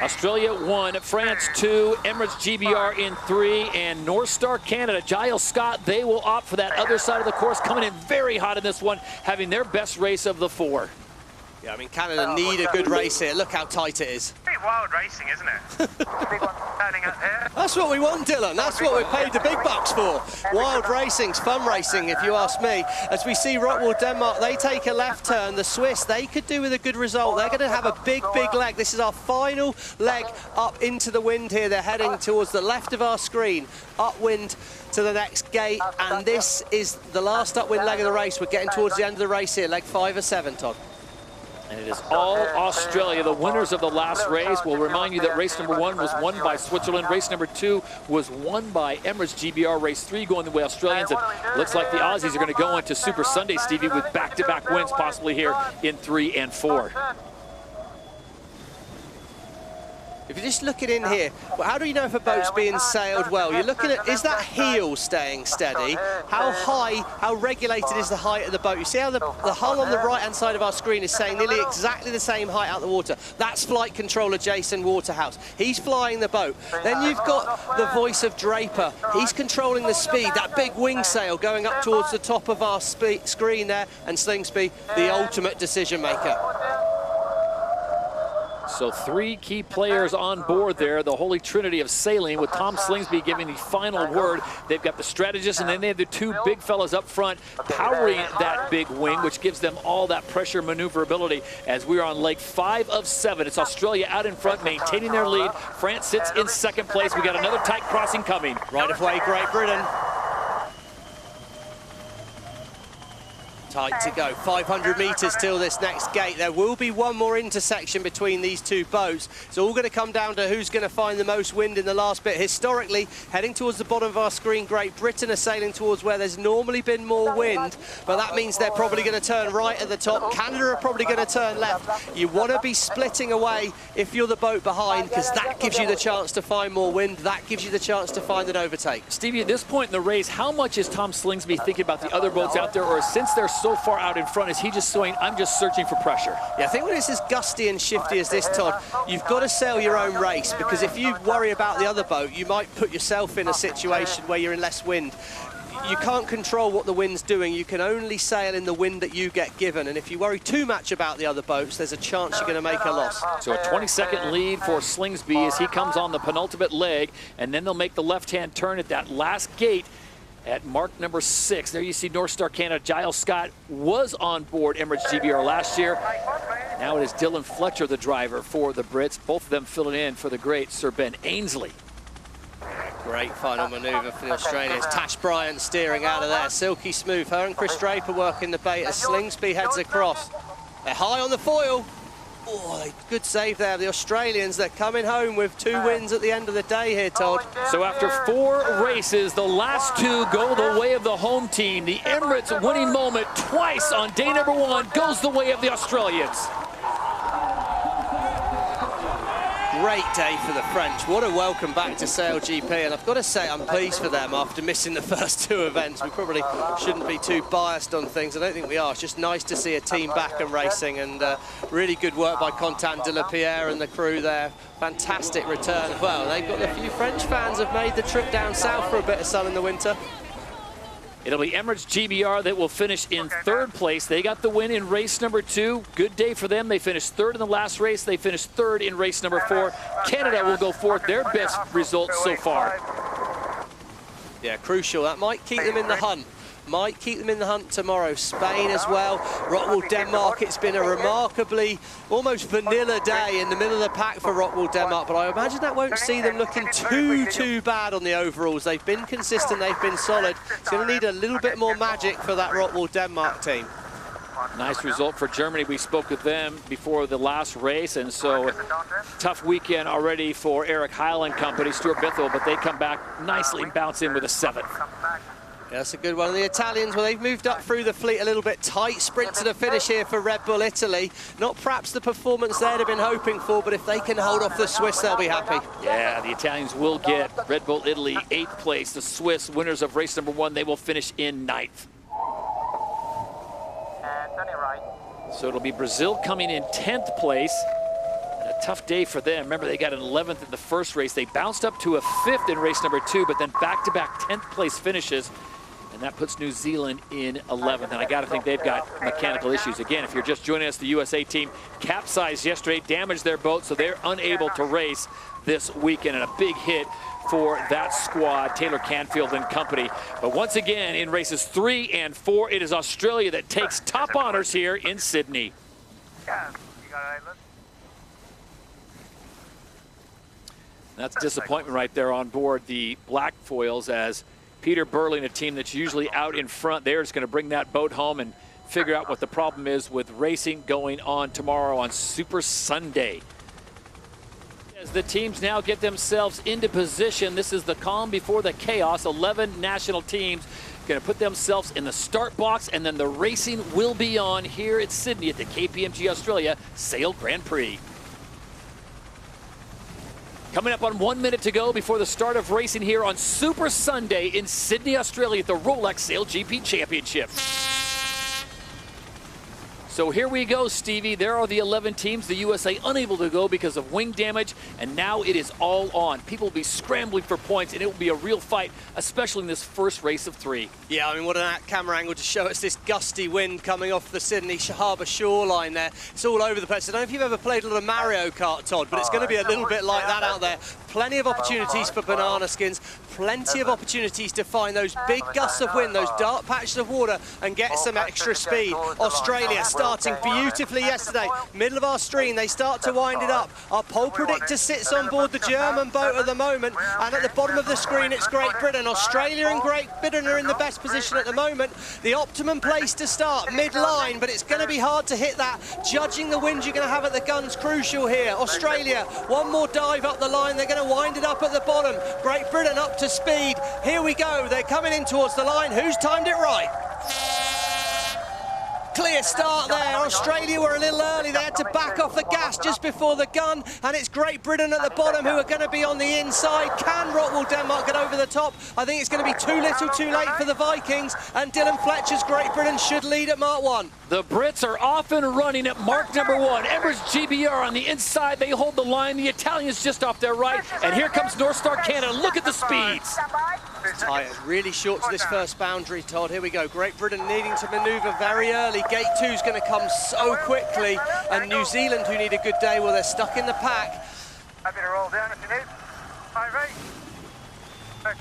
Australia 1, France 2, Emirates GBR in 3, and North Star Canada, Giles Scott, they will opt for that other side of the course, coming in very hot in this one, having their best race of the 4. Yeah, I mean, Canada need a good race here. Look how tight it is. Pretty wild racing, isn't it? Big one turning up here. That's what we want, Dylan. That's what we're paid the big bucks for. Wild racing's fun racing, if you ask me. As we see Rockwool, Denmark, they take a left turn. The Swiss, they could do with a good result. They're going to have a big leg. This is our final leg up into the wind here. They're heading towards the left of our screen, upwind to the next gate, and this is the last upwind leg of the race. We're getting towards the end of the race here, leg 5 or 7, Todd. And it is all Australia, the winners of the last race. We'll remind you that race number 1 was won by Switzerland. Race number 2 was won by Emirates GBR. Race 3 going the way Australians. And looks like the Aussies are going to go into Super Sunday, Stevie, with back-to-back wins possibly here in 3 and 4. If you're just looking in here, well, how do you know if a boat's being sailed well? You're looking at, is that heel staying steady? How high, how regulated is the height of the boat? You see how the hull on the right-hand side of our screen is saying nearly exactly the same height out the water. That's flight controller Jason Waterhouse. He's flying the boat. Then you've got the voice of Draper. He's controlling the speed, that big wing sail going up towards the top of our screen there, and Slingsby, the ultimate decision maker. So 3 key players on board there, the holy trinity of sailing, with Tom Slingsby giving the final word. They've got the strategist, and then they have the 2 big fellas up front powering that big wing, which gives them all that pressure maneuverability as we're on leg 5 of 7. It's Australia out in front, maintaining their lead. France sits in second place. We got another tight crossing coming. Right of way, Great Britain. Tight to go, 500 metres till this next gate. There will be one more intersection between these 2 boats. It's all going to come down to who's going to find the most wind in the last bit. Historically, heading towards the bottom of our screen, Great Britain are sailing towards where there's normally been more wind, but that means they're probably going to turn right at the top. Canada are probably going to turn left. You want to be splitting away if you're the boat behind, because that gives you the chance to find more wind. That gives you the chance to find an overtake. Stevie, at this point in the race, how much is Tom Slingsby thinking about the other boats out there, or since they're so far out in front, is he just saying, I'm just searching for pressure? Yeah, I think when it's as gusty and shifty as this, Todd, you've got to sail your own race, because if you worry about the other boat, you might put yourself in a situation where you're in less wind. You can't control what the wind's doing. You can only sail in the wind that you get given, and if you worry too much about the other boats, there's a chance you're going to make a loss. So a 20-second lead for Slingsby as he comes on the penultimate leg, and then they'll make the left-hand turn at that last gate at mark number 6. There you see North Star Canada. Giles Scott was on board Emirates GBR last year. Now it is Dylan Fletcher, the driver for the Brits. Both of them filling in for the great Sir Ben Ainsley. Great final manoeuvre for the Australians. Tash Bryant steering out of there. Silky smooth. Her and Chris Draper working the bait as Slingsby heads across. They're high on the foil. Oh, good save there. The Australians, they're coming home with 2 wins at the end of the day here, Todd. So after 4 races, the last 2 go the way of the home team. The Emirates winning moment twice on day number 1 goes the way of the Australians. Great day for the French. What a welcome back to SailGP, and I've got to say I'm pleased for them after missing the first 2 events. We probably shouldn't be too biased on things. I don't think we are. It's just nice to see a team back and racing, and really good work by Quentin de la Pierre and the crew there. Fantastic return. Well, they've got a few French fans have made the trip down south for a bit of sun in the winter. It'll be Emirates GBR that will finish in 3rd place. They got the win in race number 2. Good day for them. They finished 3rd in the last race. They finished 3rd in race number 4. Canada will go 4th, their best result so far. Yeah, crucial. That might keep them in the hunt. Might keep them in the hunt tomorrow. Spain as well. Rockwool Denmark, it's been a remarkably, almost vanilla day in the middle of the pack for Rockwool Denmark, but I imagine that won't see them looking too bad on the overalls. They've been consistent, they've been solid. It's going to need a little bit more magic for that Rockwool Denmark team. Nice result for Germany. We spoke with them before the last race, and so tough weekend already for Eric Heil and company, Stuart Bithell, but they come back nicely and bounce in with a 7th. Yeah, that's a good one. The Italians, well, they've moved up through the fleet a little bit tight. Sprint to the finish here for Red Bull Italy. Not perhaps the performance they'd have been hoping for, but if they can hold off the Swiss, they'll be happy. Yeah, the Italians will get Red Bull Italy 8th place. The Swiss, winners of race number 1, they will finish in 9th. And turning right. So it'll be Brazil coming in 10th place. A tough day for them. Remember, they got an 11th in the first race. They bounced up to a 5th in race number 2, but then back-to-back 10th place finishes. And that puts New Zealand in 11th. And I got to think they've got mechanical issues. Again, if you're just joining us, the USA team capsized yesterday, damaged their boat, so they're unable to race this weekend. And a big hit for that squad, Taylor Canfield and company. But once again, in races 3 and 4, it is Australia that takes top honors here in Sydney. That's disappointment right there on board the black foils, as Peter Burling, a team that's usually out in front there, is going to bring that boat home and figure out what the problem is with racing going on tomorrow on Super Sunday. As the teams now get themselves into position, this is the calm before the chaos. 11 national teams going to put themselves in the start box, and then the racing will be on here at Sydney at the KPMG Australia Sail Grand Prix. Coming up on 1 minute to go before the start of racing here on Super Sunday in Sydney, Australia at the Rolex SailGP Championship. So here we go, Stevie. There are the 11 teams. The USA unable to go because of wing damage, and now it is all on. People will be scrambling for points, and it will be a real fight, especially in this first race of 3. Yeah, I mean, what a camera angle to show us this gusty wind coming off the Sydney Harbour shoreline there. It's all over the place. I don't know if you've ever played a little Mario Kart, Todd, but it's going to be a little bit like that out there. Plenty of opportunities for banana skins, plenty of opportunities to find those big gusts of wind, those dark patches of water, and get some extra speed. Australia starting beautifully yesterday. Middle of our stream, they start to wind it up. Our pole predictor sits on board the German boat at the moment, and at the bottom of the screen it's Great Britain. Australia and Great Britain are in the best position at the moment. The optimum place to start, mid-line, but it's going to be hard to hit that. Judging the wind you're going to have at the guns, crucial here. Australia, one more dive up the line. They're going to wind it up at the bottom. Great Britain up to speed. Here we go. They're coming in towards the line. Who's timed it right? Clear start there. Australia were a little early. They had to back off the gas just before the gun, and it's Great Britain at the bottom who are going to be on the inside. Can Rockwool Denmark get over the top? I think it's going to be too little too late for the Vikings, and Dylan Fletcher's Great Britain should lead at Mark 1. The Brits are off and running at mark number 1. Emirates GBR on the inside. They hold the line. The Italians just off their right, and here comes North Star Canada. Look at the speeds. Tight, really short to this first boundary, Todd. Here we go. Great Britain needing to manoeuvre very early. Gate 2 is going to come so quickly, and New Zealand, who need a good day, well, they're stuck in the pack. Happy to roll down if you need. 5-8.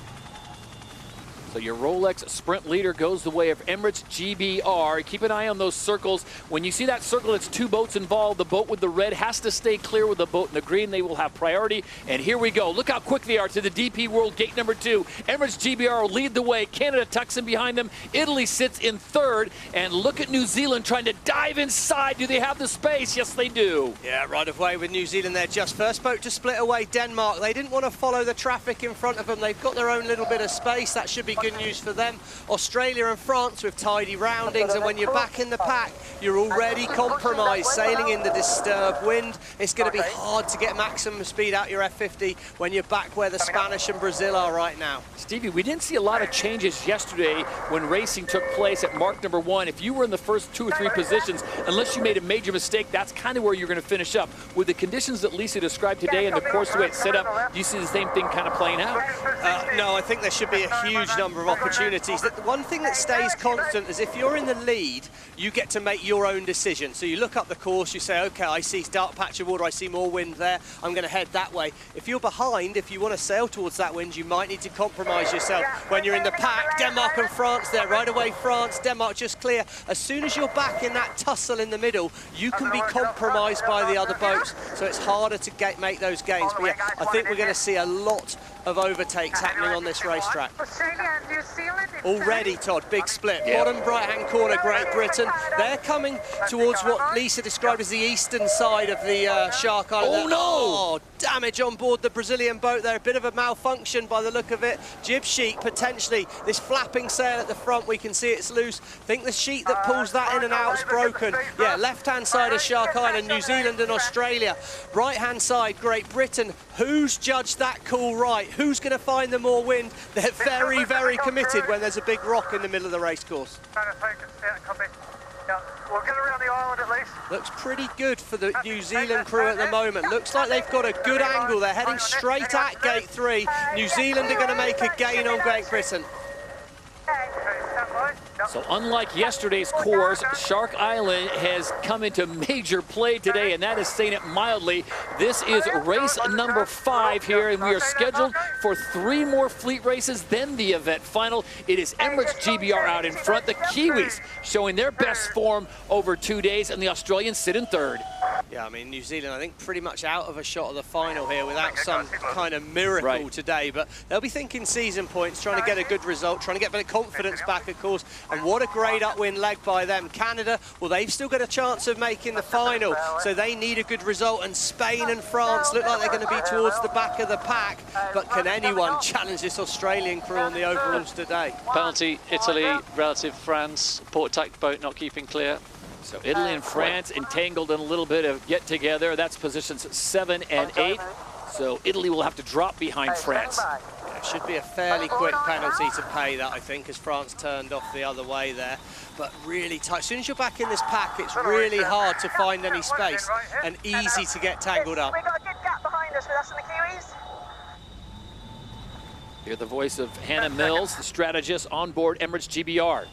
So your Rolex sprint leader goes the way of Emirates GBR. Keep an eye on those circles. When you see that circle, it's two boats involved. The boat with the red has to stay clear with the boat in the green. They will have priority. And here we go. Look how quick they are to the DP World Gate number 2. Emirates GBR will lead the way. Canada tucks in behind them. Italy sits in third. And look at New Zealand trying to dive inside. Do they have the space? Yes, they do. Yeah, right of way with New Zealand there. Just first boat to split away, Denmark. They didn't want to follow the traffic in front of them. They've got their own little bit of space. That should be good news for them. Australia and France with tidy roundings, and when you're back in the pack, you're already compromised, sailing in the disturbed wind. It's going to be hard to get maximum speed out your F50 when you're back where the Spanish and Brazil are right now. Stevie, we didn't see a lot of changes yesterday when racing took place at mark number 1. If you were in the first 2 or 3 positions, unless you made a major mistake, that's kind of where you're going to finish up. With the conditions that Lisa described today and the course the way it's set up, do you see the same thing kind of playing out? No, I think there should be a huge number of opportunities. The one thing that stays constant is if you're in the lead, you get to make your own decision. So you look up the course, you say, okay, I see dark patch of water, I see more wind there, I'm going to head that way. If you're behind, if you want to sail towards that wind, you might need to compromise yourself. When you're in the pack, Denmark and France there, right away France, Denmark just clear. As soon as you're back in that tussle in the middle, you can be compromised by the other boats, so it's harder to make those gains. But yeah, I think we're going to see a lot of overtakes happening on this racetrack. Already, Todd, big split. Bottom right-hand corner, Great Britain. They're coming towards what Lisa described as the eastern side of the Shark Island. Oh, no! Oh, damage on board the Brazilian boat there. A bit of a malfunction by the look of it. Jib sheet, potentially. This flapping sail at the front, we can see it's loose. I think the sheet that pulls that in and out is broken. Yeah, left-hand side of Shark Island, New Zealand and Australia. Right-hand side, Great Britain. Who's judged that call right? Who's going to find the more wind? They're very, very committed when there's a big rock in the middle of the race course. We'll get around the island at least. Looks pretty good for the New Zealand crew at the moment. Looks like they've got a good angle. They're heading straight at Gate 3. New Zealand are going to make a gain on Great Britain. So unlike yesterday's course, Shark Island has come into major play today, and that is saying it mildly. This is race number 5 here, and we are scheduled for 3 more fleet races, then the event final. It is Emirates GBR out in front. The Kiwis showing their best form over 2 days, and the Australians sit in third. Yeah, I mean, New Zealand, I think, pretty much out of a shot of the final here without some kind of miracle today. But they'll be thinking season points, trying to get a good result, trying to get a bit of confidence back, of course. And what a great upwind leg by them. Canada, well, they've still got a chance of making the final, so they need a good result. And Spain and France look like they're going to be towards the back of the pack. But can anyone challenge this Australian crew on the overalls today? Penalty, Italy, relative France, port attack boat not keeping clear. So Italy and France entangled in a little bit of get together. That's positions 7 and 8. So Italy will have to drop behind France. It should be a fairly quick penalty to pay that, I think, as France turned off the other way there. But really tight. As soon as you're back in this pack, it's really hard to find any space and easy to get tangled up. We've got a good gap behind us with us and the Kiwis. Hear the voice of Hannah Mills, the strategist on board Emirates GBR.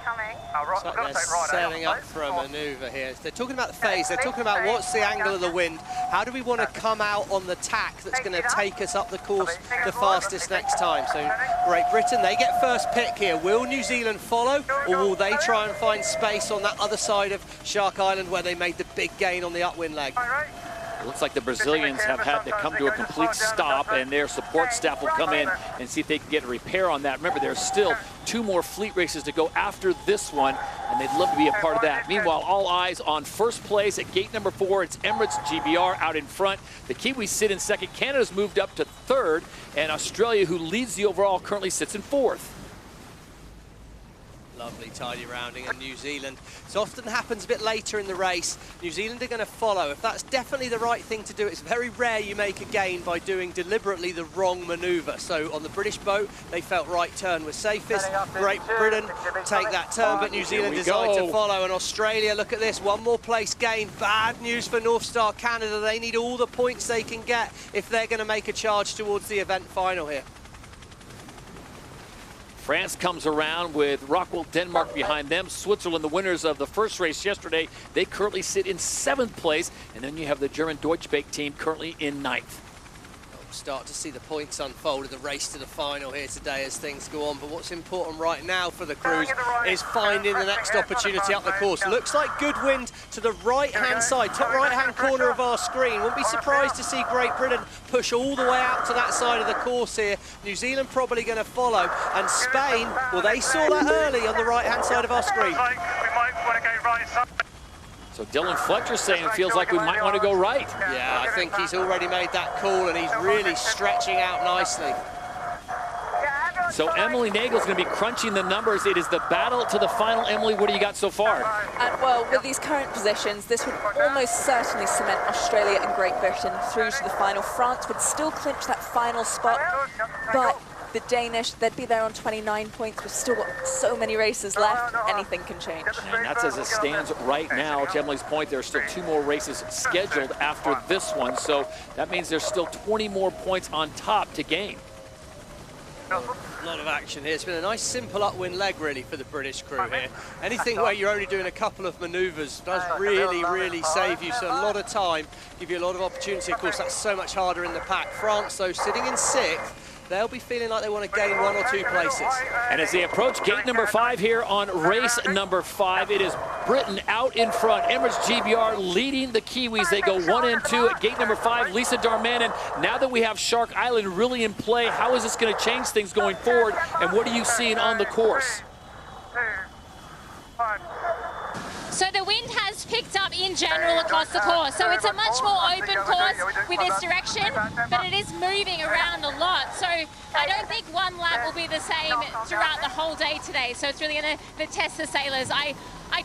Coming. Looks like they're setting up for a manoeuvre here. They're talking about the phase, they're talking about what's the angle of the wind, how do we want to come out on the tack that's going to take us up the course the fastest next time. So Great Britain, they get first pick here. Will New Zealand follow, or will they try and find space on that other side of Shark Island where they made the big gain on the upwind leg? It looks like the Brazilians have had to come to a complete stop, and their support staff will come in and see if they can get a repair on that. Remember, there's still 2 more fleet races to go after this one, and they'd love to be a part of that. Meanwhile, all eyes on first place at gate number 4. It's Emirates GBR out in front. The Kiwis sit in second. Canada's moved up to third, and Australia, who leads the overall, currently sits in 4th. Lovely tidy rounding, and New Zealand. It often happens a bit later in the race. New Zealand are going to follow. If that's definitely the right thing to do, it's very rare you make a gain by doing deliberately the wrong manoeuvre. So on the British boat, they felt right turn was safest. Great Britain take that turn, but New Zealand decide to follow. And Australia, look at this, 1 more place gain. Bad news for North Star Canada. They need all the points they can get if they're going to make a charge towards the event final here. France comes around with Rockwell, Denmark behind them. Switzerland, the winners of the first race yesterday, they currently sit in 7th place. And then you have the German Deutschbank team currently in 9th. start to see the points unfold of the race to the final here today as things go on. But what's important right now for the crews is finding the next opportunity up the course. Looks like good wind to the right-hand side, top right-hand corner of our screen. Wouldn't be surprised to see Great Britain push all the way out to that side of the course here. New Zealand probably going to follow. And Spain, well, they saw that early on the right-hand side of our screen. We might want to go right side. So Dylan Fletcher's saying it feels like we might want to go right. Yeah, I think he's already made that call, and he's really stretching out nicely. So Emily Nagel's going to be crunching the numbers. It is the battle to the final. Emily, what do you got so far? Well, with these current positions, this would almost certainly cement Australia and Great Britain through to the final. France would still clinch that final spot, but the Danish, they'd be there on 29 points. We've still got so many races left. Anything can change. And that's as it stands right now. To Emily's point, there are still 2 more races scheduled after this one. So that means there's still 20 more points on top to gain. A lot of action here. It's been a nice simple upwind leg really for the British crew here. Anything where you're only doing a couple of manoeuvres does really save you. So a lot of time, give you a lot of opportunity. Of course, that's so much harder in the pack. France, though, sitting in 6th, they'll be feeling like they want to gain 1 or 2 places. And as they approach gate number 5 here on race number 5, it is Britain out in front. Emirates GBR leading the Kiwis. They go 1 and 2 at gate number 5. Lisa Darmanin, now that we have Shark Island really in play, how is this going to change things going forward? And what are you seeing on the course? 2, 1. So the wind has picked up in general across the course. So it's a much more open course with this direction, but it is moving around a lot. So I don't think one lap will be the same throughout the whole day today. So it's really going to test the sailors. I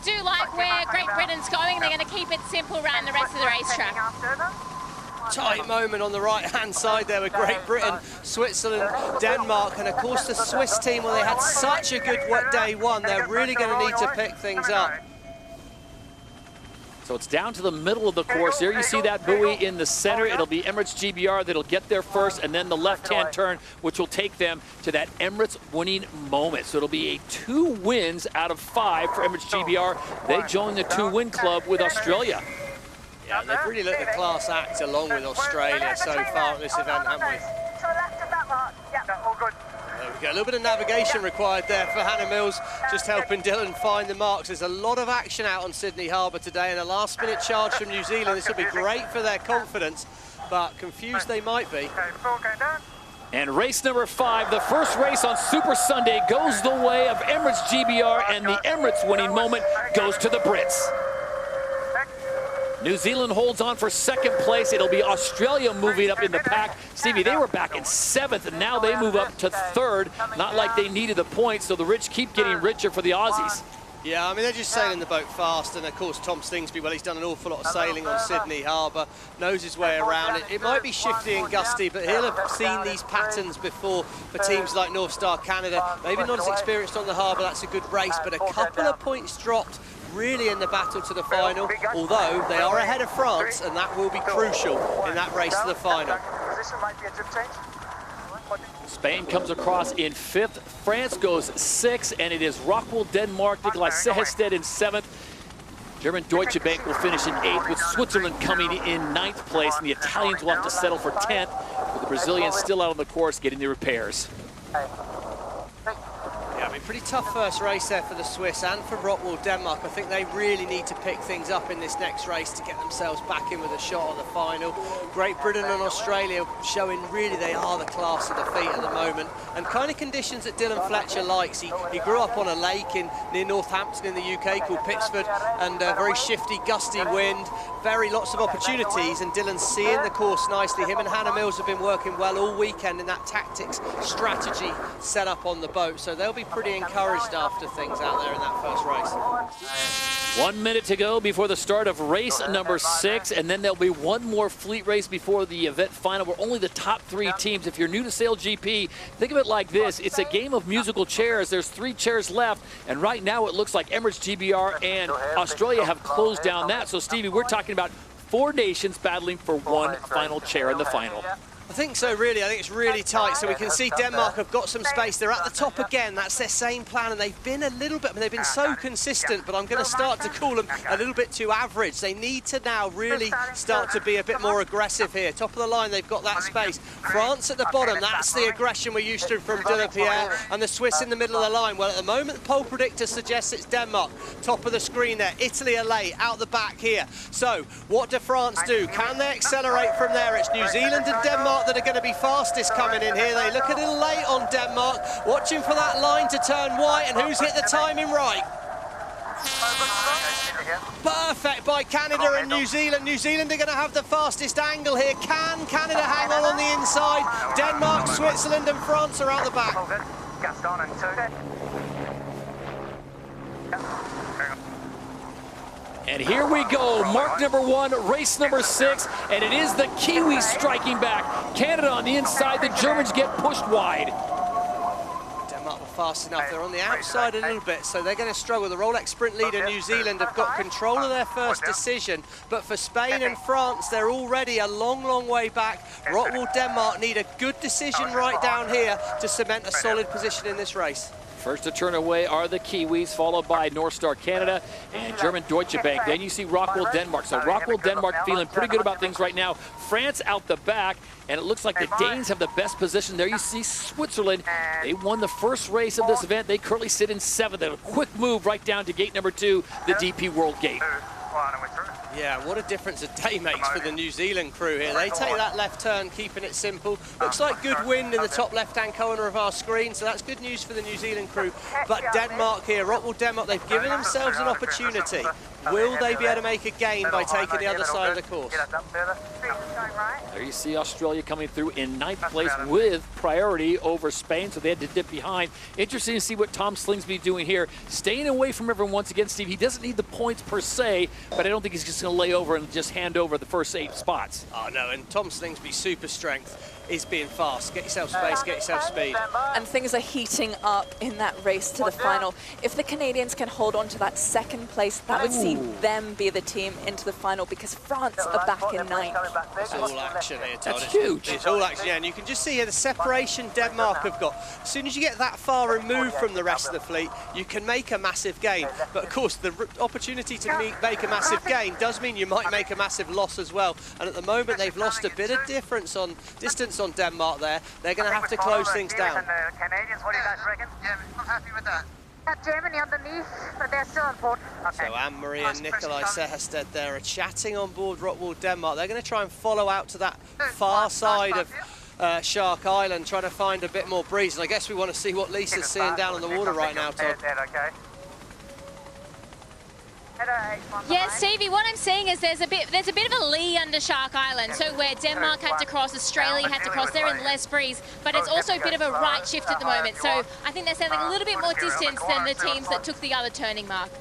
do like where Great Britain's going. They're going to keep it simple around the rest of the racetrack. Tight moment on the right-hand side there with Great Britain, Switzerland, Denmark, and of course the Swiss team, well, they had such a good day one. They're really going to need to pick things up. So it's down to the middle of the course. There you see that buoy in the center. It'll be Emirates GBR that'll get there first, and then the left-hand turn, which will take them to that Emirates winning moment. So it'll be a 2 wins out of 5 for Emirates GBR. They join the 2-win club with Australia. Yeah, they've really let the class act along with Australia so far at this event, haven't we? To the left of that mark. Yeah, all good. There we go. A little bit of navigation required there for Hannah Mills, just helping Dylan find the marks. There's a lot of action out on Sydney Harbour today, and a last-minute charge from New Zealand. This will be great for their confidence, but confused they might be. Okay, before going down. And race number 5, the first race on Super Sunday, goes the way of Emirates GBR, and the Emirates winning moment goes to the Brits. New Zealand holds on for 2nd place. It'll be Australia moving up in the pack. Stevie, they were back in 7th, and now they move up to 3rd. Not like they needed the points, so the rich keep getting richer for the Aussies. Yeah, I mean, they're just sailing the boat fast, and of course Tom Stingsby, well, he's done an awful lot of sailing on Sydney Harbour, knows his way around it. It might be shifty and gusty, but he'll have seen these patterns before for teams like North Star Canada. Maybe not as experienced on the harbour, that's a good race, but a couple of points dropped really in the battle to the final, although they are ahead of France, and that will be crucial in that race to the final. Position might be a tip change. Spain comes across in 5th. France goes 6th, and it is Rockwell, Denmark, Nikolai Sehested in 7th. German Deutsche Bank will finish in 8th, with Switzerland coming in 9th place, and the Italians will have to settle for 10th, with the Brazilians still out on the course getting the repairs. Yeah, I mean, pretty tough first race there for the Swiss and for Rockwell, Denmark. I think they really need to pick things up in this next race to get themselves back in with a shot at the final. Great Britain and Australia showing really they are the class of defeat at the moment, and kind of conditions that Dylan Fletcher likes. He grew up on a lake near Northampton in the UK called Pittsford, and a very shifty, gusty wind, lots of opportunities, and Dylan's seeing the course nicely. Him and Hannah Mills have been working well all weekend in that tactics strategy set up on the boat, so they'll be pretty encouraged after things out there in that first race. 1 minute to go before the start of race number 6, and then there'll be one more fleet race before the event final, where only the top 3 teams. If you're new to SailGP, think of it like this. It's a game of musical chairs. There's 3 chairs left, and right now it looks like Emirates GBR and Australia have closed down that. So, Stevie, we're talking about 4 nations battling for 1 final chair in the final. I think so, really. I think it's really tight. So we can see Denmark have got some space. They're at the top again. That's their same plan, and they've been a little bit, I mean, they've been so consistent, but I'm going to start to call them a little bit too average. They need to now really start to be a bit more aggressive here. Top of the line, they've got that space. France at the bottom, that's the aggression we're used to from Delapierre, and the Swiss in the middle of the line. Well, at the moment, the pole predictor suggests it's Denmark. Top of the screen there. Italy are late, out the back here. So, what do France do? Can they accelerate from there? It's New Zealand and Denmark that are going to be fastest coming in here. They look a little late on Denmark, watching for that line to turn white, and who's hit the timing right? Perfect by Canada and New Zealand. New Zealand are going to have the fastest angle here. Can Canada hang on the inside? Denmark, Switzerland and France are out the back. And here we go, mark number 1, race number 6, and it is the Kiwis striking back. Canada on the inside, the Germans get pushed wide. Denmark were fast enough. They're on the outside a little bit, so they're going to struggle. The Rolex sprint leader, New Zealand, have got control of their first decision, but for Spain and France, they're already a long, long way back. Rottwell, Denmark need a good decision right down here to cement a solid position in this race. First to turn away are the Kiwis, followed by North Star Canada and German Deutsche Bank. Then you see Rockwell, Denmark. So Rockwell, Denmark feeling pretty good about things right now. France out the back, and it looks like the Danes have the best position. There you see Switzerland. They won the first race of this event. They currently sit in 7th. A quick move right down to gate number 2, the DP World Gate. Yeah, what a difference a day makes for the New Zealand crew here. They take that left turn, keeping it simple. Looks like good wind in the top left-hand corner of our screen, so that's good news for the New Zealand crew. But Denmark here, Rottwell, Denmark, they've given themselves an opportunity. Will they be able to make a gain by taking the other side of the course? There you see Australia coming through in 9th place with priority over Spain, so they had to dip behind. Interesting to see what Tom Slingsby doing here. Staying away from everyone once again, Steve. He doesn't need the points per se, but I don't think he's just going to lay over and just hand over the first 8 spots. Oh, no, and Tom Slingsby's super strength is being fast. Get yourself space, get yourself speed. And things are heating up in that race to the final. If the Canadians can hold on to that 2nd place, that would see them be the team into the final, because France are back in 9th. It's all action here, Todd. That's huge. It's all action, yeah, and you can just see here the separation Denmark have got. As soon as you get that far removed from the rest of the fleet, you can make a massive gain. But of course, the opportunity to make a massive gain does mean you might make a massive loss as well. And at the moment, they've lost a bit of distance on Denmark there. They're going to have to close things down. Canadians, what do you guys reckon? Yeah, I'm happy with that. Germany underneath, but they're still on board. So Anne-Marie and Nikolai Sehersted there are chatting on board Rottwell, Denmark. They're going to try and follow out to that far side of Shark Island, trying to find a bit more breeze. And I guess we want to see what Lisa's seeing down on the water right now, Todd. Yeah, Stevie, what I'm seeing is there's a bit of a lee under Shark Island. So where Denmark had to cross, Australia had to cross, they're in less breeze, but it's also a bit of a right shift at the moment. So I think they're sailing a little bit more distance than the teams that took the other turning mark.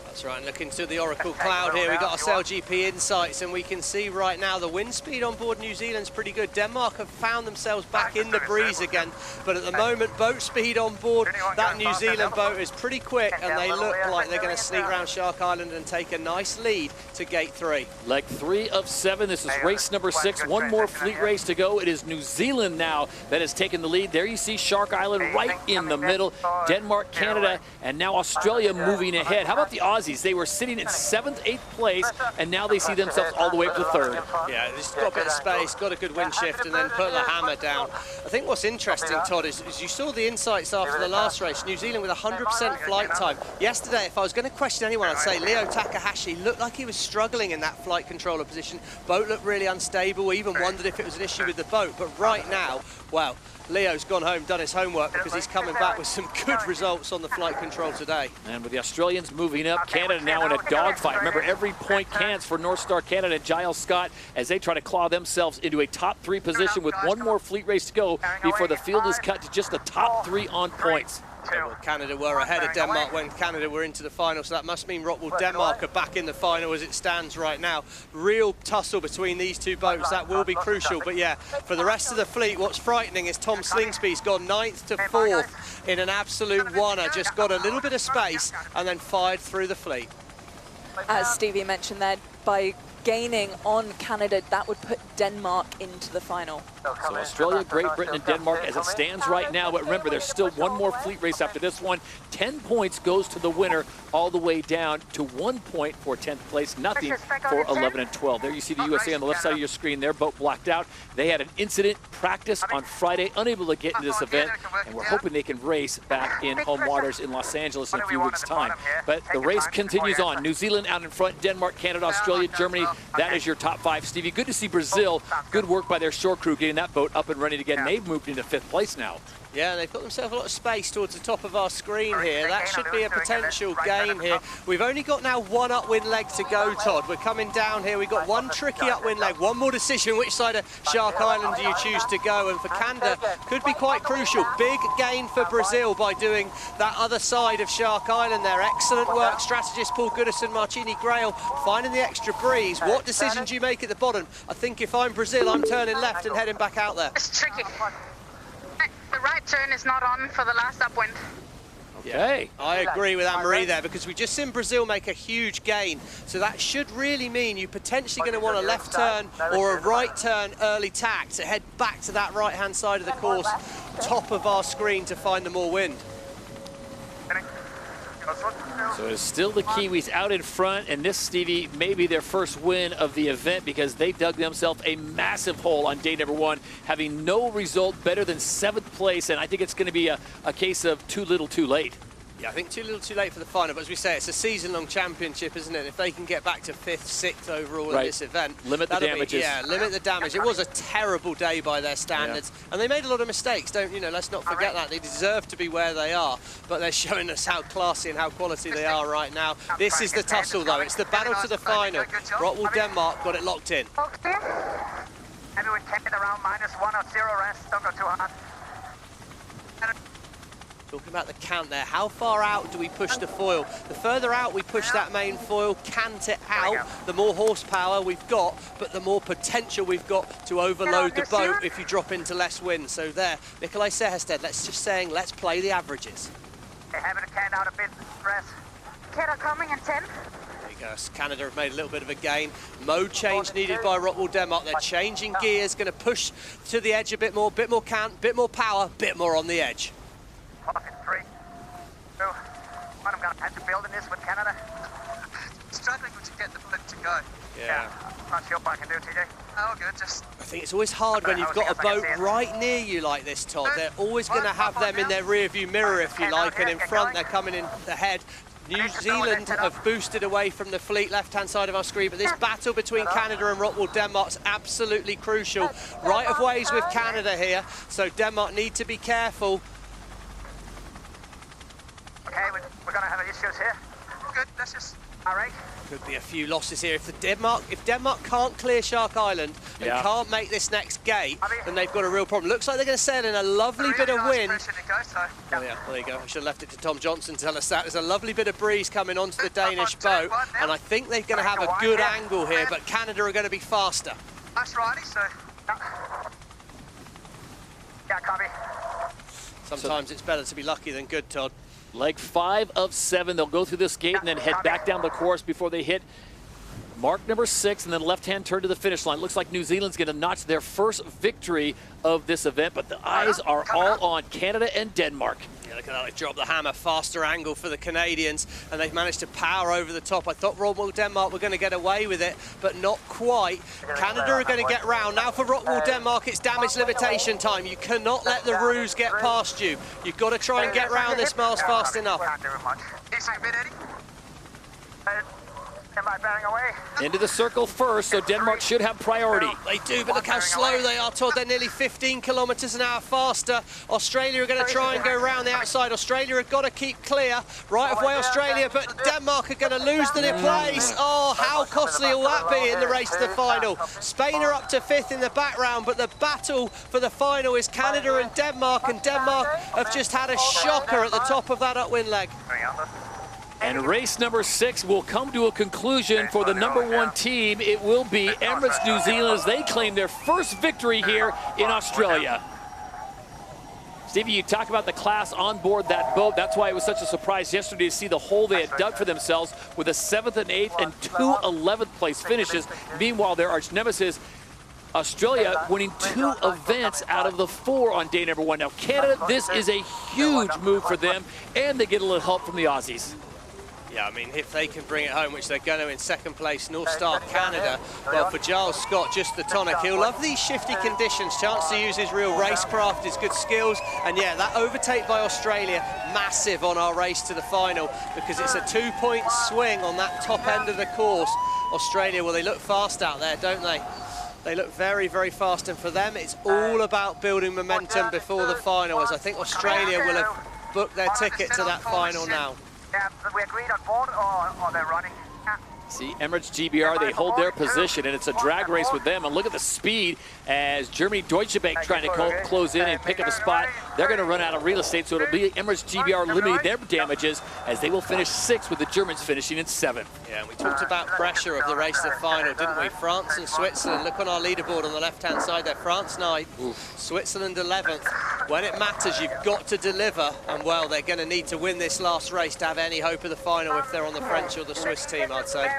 That's right, and looking to the Oracle Cloud here, we've got our SailGP insights, and we can see right now the wind speed on board New Zealand's pretty good. Denmark have found themselves back in the breeze again, but at the moment, boat speed on board that New Zealand boat is pretty quick, and they look like they're going to sneak around Shark Island and take a nice lead to gate 3. Leg 3 of 7. This is race number 6. One more fleet race to go. It is New Zealand now that has taken the lead. There you see Shark Island right in the middle. Denmark, Canada, and now Australia moving ahead. How about the Aussies? They were sitting in 7th, 8th place, and now they see themselves all the way up to 3rd. Yeah, they've got a bit of space, got a good wind shift, and then put the hammer down. I think what's interesting, Todd, is you saw the insights after the last race. New Zealand with 100% flight time. Yesterday, if I was going to question anyone, I'd say Leo Takahashi looked like he was struggling in that flight controller position. Boat looked really unstable. We even wondered if it was an issue with the boat. But right now, well, Leo's gone home, done his homework, because he's coming back with some good results on the flight control today. And with the Australians moving up, Canada now in a dogfight. Remember, every point counts for North Star Canada and Giles Scott as they try to claw themselves into a top 3 position with one more fleet race to go before the field is cut to just the top 3 on points. Well, Canada were ahead of Denmark when Canada were into the final, so that must mean Rottwell, Denmark are back in the final as it stands right now. Real tussle between these two boats, that will be crucial. But yeah, for the rest of the fleet, what's frightening is Tom Slingsby's gone 9th to 4th in an absolute oneer, just got a little bit of space and then fired through the fleet. As Stevie mentioned there, by gaining on Canada, that would put Denmark into the final. So Australia, Great Britain, and Denmark as it stands right now. But remember, there's still one more fleet race after this one. 10 points goes to the winner, all the way down to 1 point for 10th place, nothing for 11 and 12. There you see the USA on the left side of your screen. Their boat blacked out. They had an incident practice on Friday, unable to get into this event, and we're hoping they can race back in home waters in Los Angeles in a few weeks' time. But the race continues on. New Zealand out in front, Denmark, Canada, Australia, Germany. That is your top 5. Stevie, good to see Brazil. Good work by their shore crew getting that boat up and running again. They've moved into 5th place now. Yeah, they've got themselves a lot of space towards the top of our screen here. That should be a potential gain here. We've only got now one upwind leg to go, Todd. We're coming down here. We've got one tricky upwind leg, one more decision. Which side of Shark Island do you choose to go? And for Canada, could be quite crucial. Big gain for Brazil by doing that other side of Shark Island there. Excellent work, strategist Paul Goodison, Marcini Grail, finding the extra breeze. What decision do you make at the bottom? I think if I'm Brazil, I'm turning left and heading back out there. It's tricky. The right turn is not on for the last upwind. Okay. I agree with Anne-Marie there, because we've just seen Brazil make a huge gain. So that should really mean you're potentially going to want a left turn or a right turn early tack to head back to that right-hand side of the course, top of our screen, to find the more wind. So it's still the Kiwis out in front, and this, Stevie, may be their first win of the event because they dug themselves a massive hole on day number 1, having no result better than 7th place, and I think it's going to be a case of too little too late. Yeah, I think too little too late for the final, but as we say, it's a season-long championship, isn't it? If they can get back to 5th, 6th overall in this event, limit the damages. Limit the damage. It was a terrible day by their standards, and they made a lot of mistakes. Let's not forget that. They deserve to be where they are, but they're showing us how classy and how quality they are right now. This is the tussle, though. It's the battle to the final. Rockwool, Denmark got it locked in. Maybe we take it around -1 or 0 rest. Don't go too hard. Talking about the cant there, how far out do we push the foil? The further out we push that main foil, cant it out, the more horsepower we've got, but the more potential we've got to overload the boat if you drop into less wind. So there, Nikolai Seherstedt, let's play the averages. Okay, having a cant out a bit, press. Canada coming in 10. There you go, Canada have made a little bit of a gain. Mode change needed by Rockwool, Denmark. They're changing gears, going to push to the edge a bit more cant, bit more power, bit more on the edge. Off in 3, 2, 1. I'm going to have to build in this with Canada. Struggling to get the boat to go. Yeah. Not sure what I can do, TJ. Oh, good. Just. I think it's always hard when you've got a boat right near you like this, Todd. They're always going to have them in their rear-view mirror, if you like, and in front they're coming in ahead. New Zealand have boosted away from the fleet left-hand side of our screen, but this battle between Canada and Rockwool, Denmark's absolutely crucial. Right of ways with Canada here, so Denmark need to be careful. Okay, we're going to have issues here. Good. Let's just. All right. Could be a few losses here. If Denmark can't clear Shark Island and can't make this next gate, then they've got a real problem. Looks like they're going to sail in a lovely bit of wind. Oh yeah, there you go. I should have left it to Tom Johnson to tell us that. There's a lovely bit of breeze coming onto the Danish boat, and I think they're going to have a good angle here, but Canada are going to be faster. That's righty, so. Yeah, copy. Sometimes it's better to be lucky than good, Todd. Leg 5 of 7. They'll go through this gate and then head back down the course before they hit mark number 6 and then left-hand turn to the finish line. Looks like New Zealand's going to notch their first victory of this event, but the eyes are all on Canada and Denmark. Yeah, look at that. They've dropped the hammer. Faster angle for the Canadians, and they've managed to power over the top. I thought Rockwool, Denmark were going to get away with it, but not quite. Canada are going to get round. Now for Rockwool, Denmark, it's damage limitation time. You cannot let the ruse get past you. You've got to try and get round this miles fast enough. Can't do much. Easy a bit, Eddie. Am I bearing away? Into the circle first, so Denmark should have priority. They do, but look how slow they are, Todd. They're nearly 15 kilometres an hour faster. Australia are going to try and go round the outside. Australia have got to keep clear. Right of way, Australia, but Denmark are going to lose the place. Oh, how costly will that be in the race to the final? Spain are up to 5th in the background, but the battle for the final is Canada and Denmark have just had a shocker at the top of that upwind leg. And race number 6 will come to a conclusion for the #1 team. It will be Emirates New Zealand as they claim their first victory here in Australia. Stevie, you talk about the class on board that boat. That's why it was such a surprise yesterday to see the hole they had dug for themselves with a 7th and 8th and 2 11th place finishes. Meanwhile, their arch nemesis, Australia, winning 2 events out of the 4 on day number 1. Now, Canada, this is a huge move for them, and they get a little help from the Aussies. Yeah, I mean, if they can bring it home, which they're going to in 2nd place, North Star Canada, well, for Giles Scott, just the tonic. He'll love these shifty conditions, chance to use his real racecraft, his good skills, and yeah, that overtake by Australia, massive on our race to the final, because it's a 2-point swing on that top end of the course. Australia, well, they look fast out there, don't they? They look very, very fast, and for them, it's all about building momentum before the final, as I think Australia will have booked their ticket to that final now. Yeah, we agreed on board, or they're running. See, Emirates GBR, they hold their position, and it's a drag race with them. And look at the speed as Germany Deutsche Bank trying to close in and pick up a spot. They're going to run out of real estate, so it'll be Emirates GBR limiting their damages as they will finish 6th with the Germans finishing in 7th. Yeah, and we talked about pressure of the race to the final, didn't we? France and Switzerland, look on our leaderboard on the left-hand side there. France 9th, Switzerland 11th. When it matters, you've got to deliver, and well, they're going to need to win this last race to have any hope of the final if they're on the French or the Swiss team, I'd say.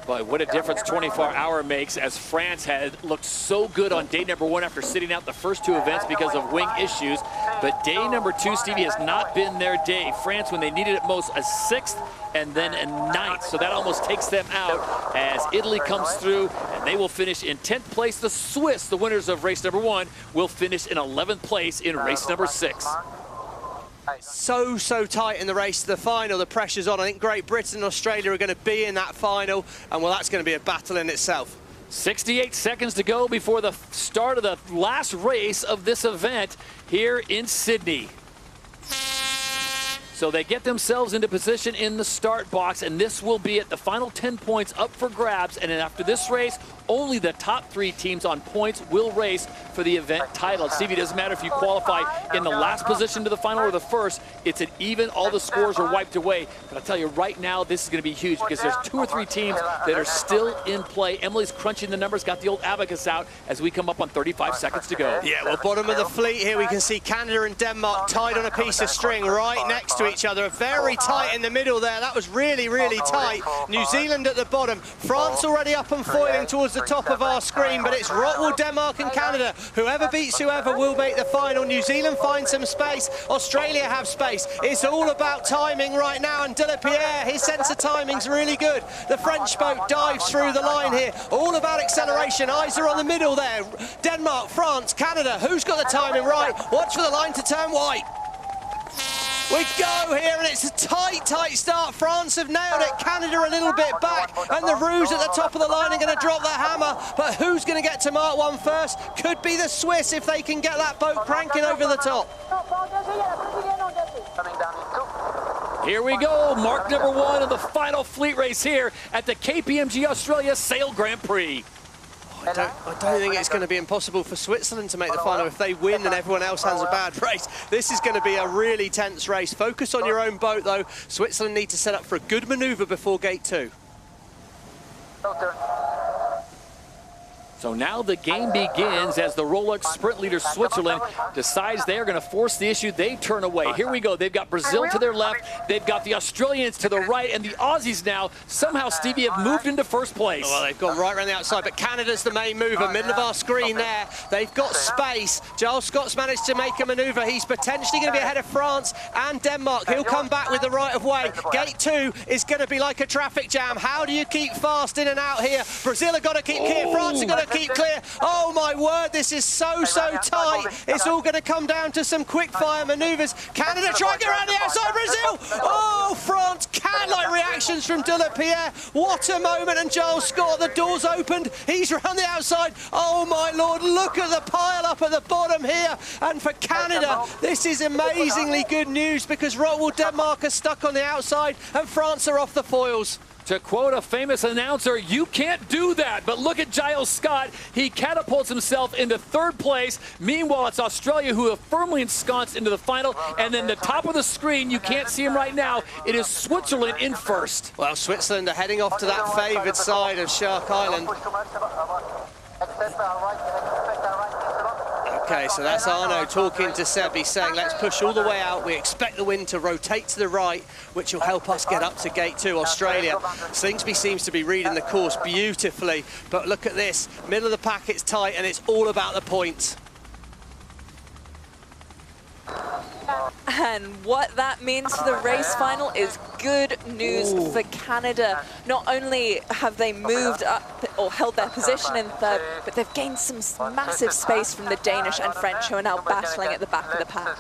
But what a difference 24-hour makes, as France had looked so good on day number 1 after sitting out the first 2 events because of wing issues. But day number 2, Stevie, has not been their day. France, when they needed it most, a 6th and then a 9th. So that almost takes them out as Italy comes through, and they will finish in 10th place. The Swiss, the winners of race number 1, will finish in 11th place in race number 6. So tight in the race to the final. The pressure's on. I think Great Britain and Australia are going to be in that final, and well, that's going to be a battle in itself. 68 seconds to go before the start of the last race of this event here in Sydney. So they get themselves into position in the start box, and this will be at the final 10 points up for grabs. And then after this race, only the top 3 teams on points will race for the event title. Stevie, it doesn't matter if you qualify in the last position to the final or the first. It's an even, all the scores are wiped away. But I'll tell you right now, this is going to be huge because there's 2 or 3 teams that are still in play. Emily's crunching the numbers, got the old abacus out as we come up on 35 seconds to go. Yeah, well, bottom of the fleet here, we can see Canada and Denmark tied on a piece of string right next to each other. Very tight in the middle there. That was really, really tight. New Zealand at the bottom. France already up and foiling towards the top of our screen, but it's Rottwell, Denmark and Canada. Whoever beats whoever will make the final. New Zealand finds some space. Australia have space. It's all about timing right now, and De La Pierre, his sense of timing's really good. The French boat dives through the line here. All about acceleration. Eyes are on the middle there. Denmark, France, Canada. Who's got the timing right? Watch for the line to turn white. We go here, and it's a tight start. France have nailed it. Canada a little bit back, and the Rouge at the top of the line are going to drop the hammer. But who's going to get to Mark 1 first? Could be the Swiss if they can get that boat cranking over the top. Here we go, mark number 1 of the final fleet race here at the KPMG Australia Sail Grand Prix. I don't think it's going to be impossible for Switzerland to make the final if they win and everyone else has a bad race. This is going to be a really tense race. Focus on your own boat, though. Switzerland need to set up for a good manoeuvre before gate 2. So now the game begins as the Rolex sprint leader Switzerland decides they are going to force the issue. They turn away. Here we go. They've got Brazil to their left. They've got the Australians to the right. And the Aussies now, somehow, Stevie, have moved into first place. Well, they've gone right around the outside, but Canada's the main mover. Middle of our screen there. They've got space. Giles Scott's managed to make a manoeuvre. He's potentially going to be ahead of France and Denmark. He'll come back with the right of way. Gate 2 is going to be like a traffic jam. How do you keep fast in and out here? Brazil have got to keep clear. France have got to keep clear. Oh my word, this is so tight. It's all going to come down to some quick fire maneuvers. Canada trying to get around the outside. Brazil. Oh, France, cat-like reactions from De La Pierre. What a moment. And Giles Scott, the door's opened. He's around the outside. Oh my Lord, look at the pile up at the bottom here. And for Canada, this is amazingly good news because Rottwell, Denmark are stuck on the outside and France are off the foils. To quote a famous announcer, you can't do that. But look at Giles Scott. He catapults himself into 3rd place. Meanwhile, it's Australia who have firmly ensconced into the final. And then the top of the screen, you can't see him right now, it is Switzerland in 1st. Well, Switzerland are heading off to that favoured side of Shark Island. Okay, so that's Arno talking to Sebi, saying let's push all the way out. We expect the wind to rotate to the right, which will help us get up to gate 2, Australia. Slingsby seems to be reading the course beautifully, but look at this. Middle of the pack, it's tight, and it's all about the points. And what that means for the race final is good news for Canada. Not only have they moved up or held their position in third, but they've gained some massive space from the Danish and French, who are now battling at the back of the pack.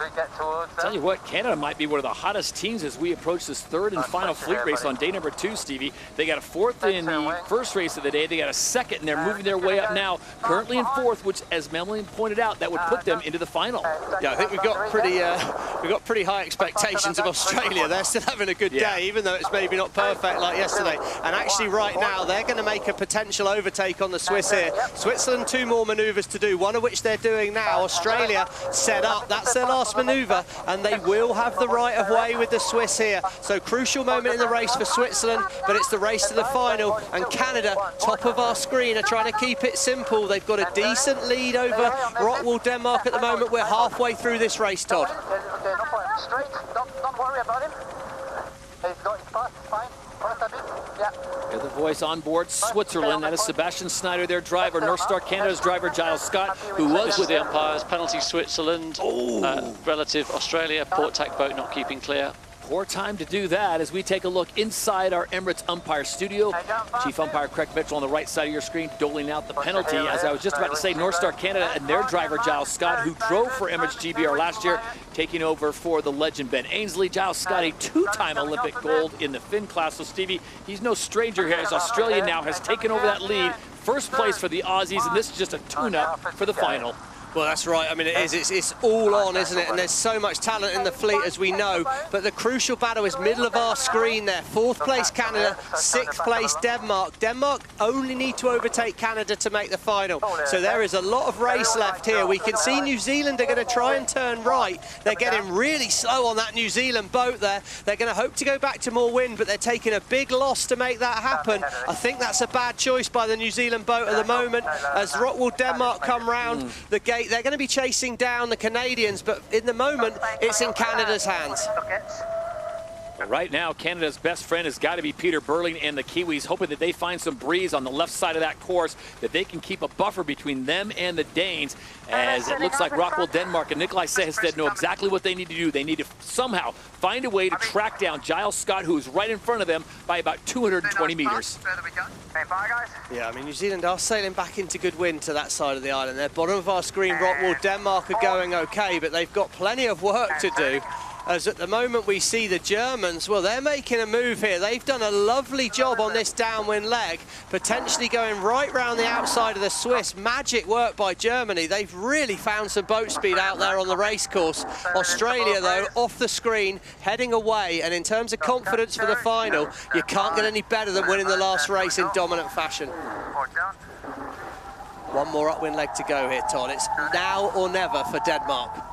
Tell you what, Canada might be one of the hottest teams as we approach this third and final fleet race on day number 2, Stevie. They got a 4th in the first race of the day. They got a 2nd, and they're moving their way up now, currently in 4th, which, as Melanie pointed out, that would put them into the final. Yeah, I think we've got pretty high expectations of Australia. They're still having a good day, even though it's maybe not perfect like yesterday. And actually right now, they're going to make a potential overtake on the Swiss here. Switzerland, 2 more manoeuvres to do, one of which they're doing now. Australia set up, that's their last manoeuvre, and they will have the right of way with the Swiss here. So crucial moment in the race for Switzerland, but it's the race to the final, and Canada, top of our screen, are trying to keep it simple. They've got a decent lead over Rockwool, Denmark at the moment. We're halfway through this race, Todd. Okay, no problem. Straight, don't worry about him. He's going fast, fine. First a bit, yeah. Hear the voice on board Switzerland. That is Sebastian Snyder, their driver. North Star Canada's driver, Giles Scott, who was with the umpires. Penalty Switzerland. Relative Australia. Port tack boat not keeping clear. Poor time to do that as we take a look inside our Emirates umpire studio. Chief umpire Craig Mitchell on the right side of your screen doling out the penalty. As I was just about to say, North Star Canada and their driver Giles Scott, who drove for Emirates GBR last year, taking over for the legend Ben Ainsley. Giles Scott, a 2-time Olympic gold in the Finn class. So Stevie, he's no stranger here as Australia now has taken over that lead. First place for the Aussies, and this is just a tune-up for the final. Well, that's right. I mean, it is. It's all on, isn't it? And there's so much talent in the fleet, as we know. But the crucial battle is middle of our screen there. 4th place Canada, 6th place Denmark. Denmark only need to overtake Canada to make the final. So there is a lot of race left here. We can see New Zealand are going to try and turn right. They're getting really slow on that New Zealand boat there. They're going to hope to go back to more wind, but they're taking a big loss to make that happen. I think that's a bad choice by the New Zealand boat at the moment. As Rockwool, Denmark come round the gate, they're going to be chasing down the Canadians, but in the moment, it's in Canada's hands. Right now, Canada's best friend has got to be Peter Burling and the Kiwis, hoping that they find some breeze on the left side of that course, that they can keep a buffer between them and the Danes, as it looks like Rockwool, Denmark, and Nikolai Sehested know exactly what they need to do. They need to somehow find a way to track down Giles Scott, who is right in front of them by about 220 meters. Yeah, I mean, New Zealand are sailing back into good wind to that side of the island. They're bottom of our screen. Rockwool, Denmark are going okay, but they've got plenty of work to do. As at the moment we see the Germans, well, they're making a move here. They've done a lovely job on this downwind leg, potentially going right round the outside of the Swiss. Magic work by Germany. They've really found some boat speed out there on the race course. Australia, though, off the screen, heading away. And in terms of confidence for the final, you can't get any better than winning the last race in dominant fashion. One more upwind leg to go here, Todd. It's now or never for Denmark.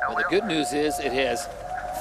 Well, the good news is it has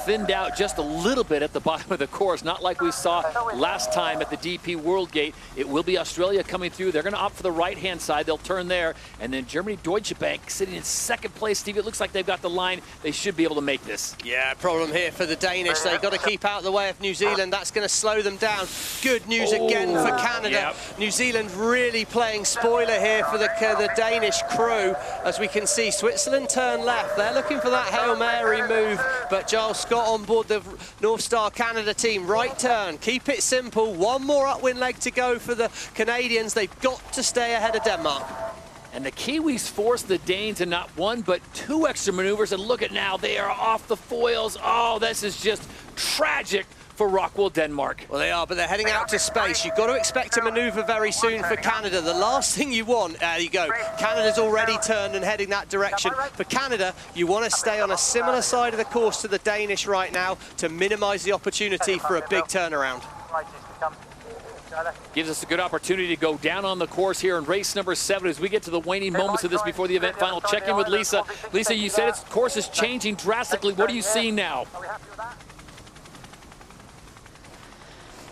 thinned out just a little bit at the bottom of the course, not like we saw last time at the DP World Gate. It will be Australia coming through. They're going to opt for the right-hand side. They'll turn there. And then Germany, Deutsche Bank sitting in 2nd place. Steve, it looks like they've got the line. They should be able to make this. Yeah, problem here for the Danish. They've got to keep out of the way of New Zealand. That's going to slow them down. Good news again for Canada. Yep. New Zealand really playing spoiler here for the Danish crew. As we can see, Switzerland turn left. They're looking for that Hail Mary move, but Giles Scott on board the North Star Canada team. Right turn, keep it simple. One more upwind leg to go for the Canadians. They've got to stay ahead of Denmark. And the Kiwis forced the Danes in not 1, but 2 extra maneuvers. And look at now, they are off the foils. Oh, this is just tragic for Rockwool, Denmark. Well, they are, but they're heading out to space. You've got to expect a manoeuvre very soon for Canada. The last thing you want, there you go. Canada's already turned and heading that direction. For Canada, you want to stay on a similar side of the course to the Danish right now to minimise the opportunity for a big turnaround. Gives us a good opportunity to go down on the course here in race number 7 as we get to the waning moments of this before the event final. Check in with Lisa. Lisa, you said its course is changing drastically. What are you seeing now?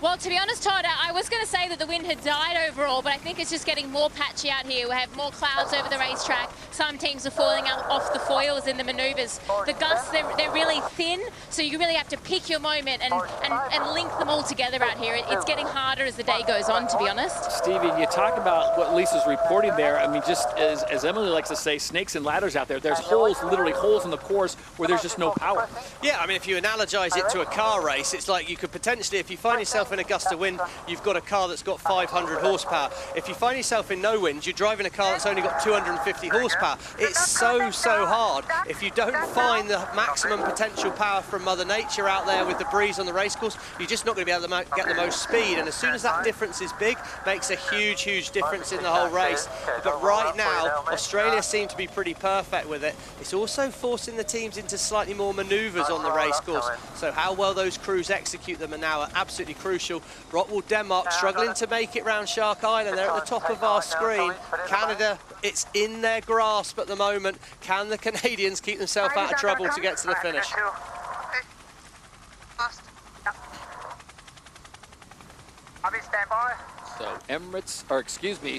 Well, to be honest, Todd, I was going to say that the wind had died overall, but I think it's just getting more patchy out here. We have more clouds over the racetrack. Some teams are falling out off the foils in the manoeuvres. The gusts, they're really thin, so you really have to pick your moment and link them all together out here. It's getting harder as the day goes on, to be honest. Stevie, you talk about what Lisa's reporting there. I mean, just as Emily likes to say, snakes and ladders out there. There's holes, literally holes in the course where there's just no power. Yeah, I mean, if you analogize it to a car race, it's like you could potentially, if you find yourself in a gust of wind, you've got a car that's got 500 horsepower. If you find yourself in no wind, you're driving a car that's only got 250 horsepower. It's so hard. If you don't find the maximum potential power from Mother Nature out there with the breeze on the racecourse, you're just not going to be able to get the most speed. And as soon as that difference is big, makes a huge difference in the whole race. But right now, Australia seem to be pretty perfect with it. It's also forcing the teams into slightly more manoeuvres on the racecourse. So how well those crews execute them are now absolutely crucial. Rockwool, Denmark struggling to make it round Shark Island. They're at the top of our screen. Canada, it's in their grasp at the moment. Can the Canadians keep themselves out of trouble to get to the finish? So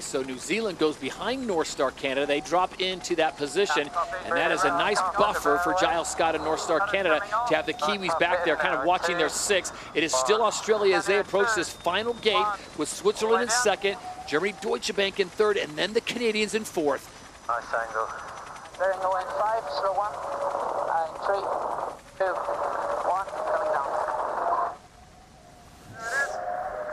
so New Zealand goes behind North Star Canada. They drop into that position, and that is a nice buffer for Giles Scott and North Star Canada to have the Kiwis back there kind of watching their six. It is still Australia as they approach this final gate with Switzerland in second, Germany, Deutsche Bank in third, and then the Canadians in fourth. Nice angle. Bearing away in 5, slow 1, and 3, 2, 1, coming down.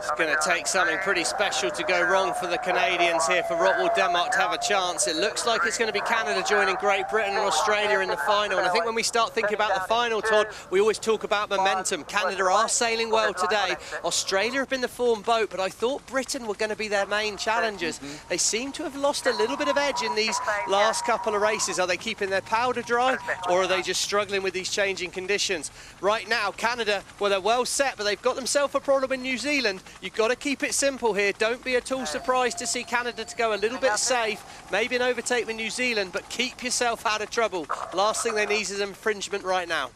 It's going to take something pretty special to go wrong for the Canadians here for Rockwool, Denmark to have a chance. It looks like it's going to be Canada joining Great Britain and Australia in the final. And I think when we start thinking about the final, Todd, we always talk about momentum. Canada are sailing well today. Australia have been the form boat, but I thought Britain were going to be their main challengers. They seem to have lost a little bit of edge in these last couple of races. Are they keeping their powder dry, or are they just struggling with these changing conditions? Right now, Canada, well, they're well set, but they've got themselves a problem in New Zealand. You've got to keep it simple here. Don't be at all surprised to see Canada to go a little bit safe, maybe an overtake with New Zealand, but keep yourself out of trouble. Last thing they need is an infringement right now.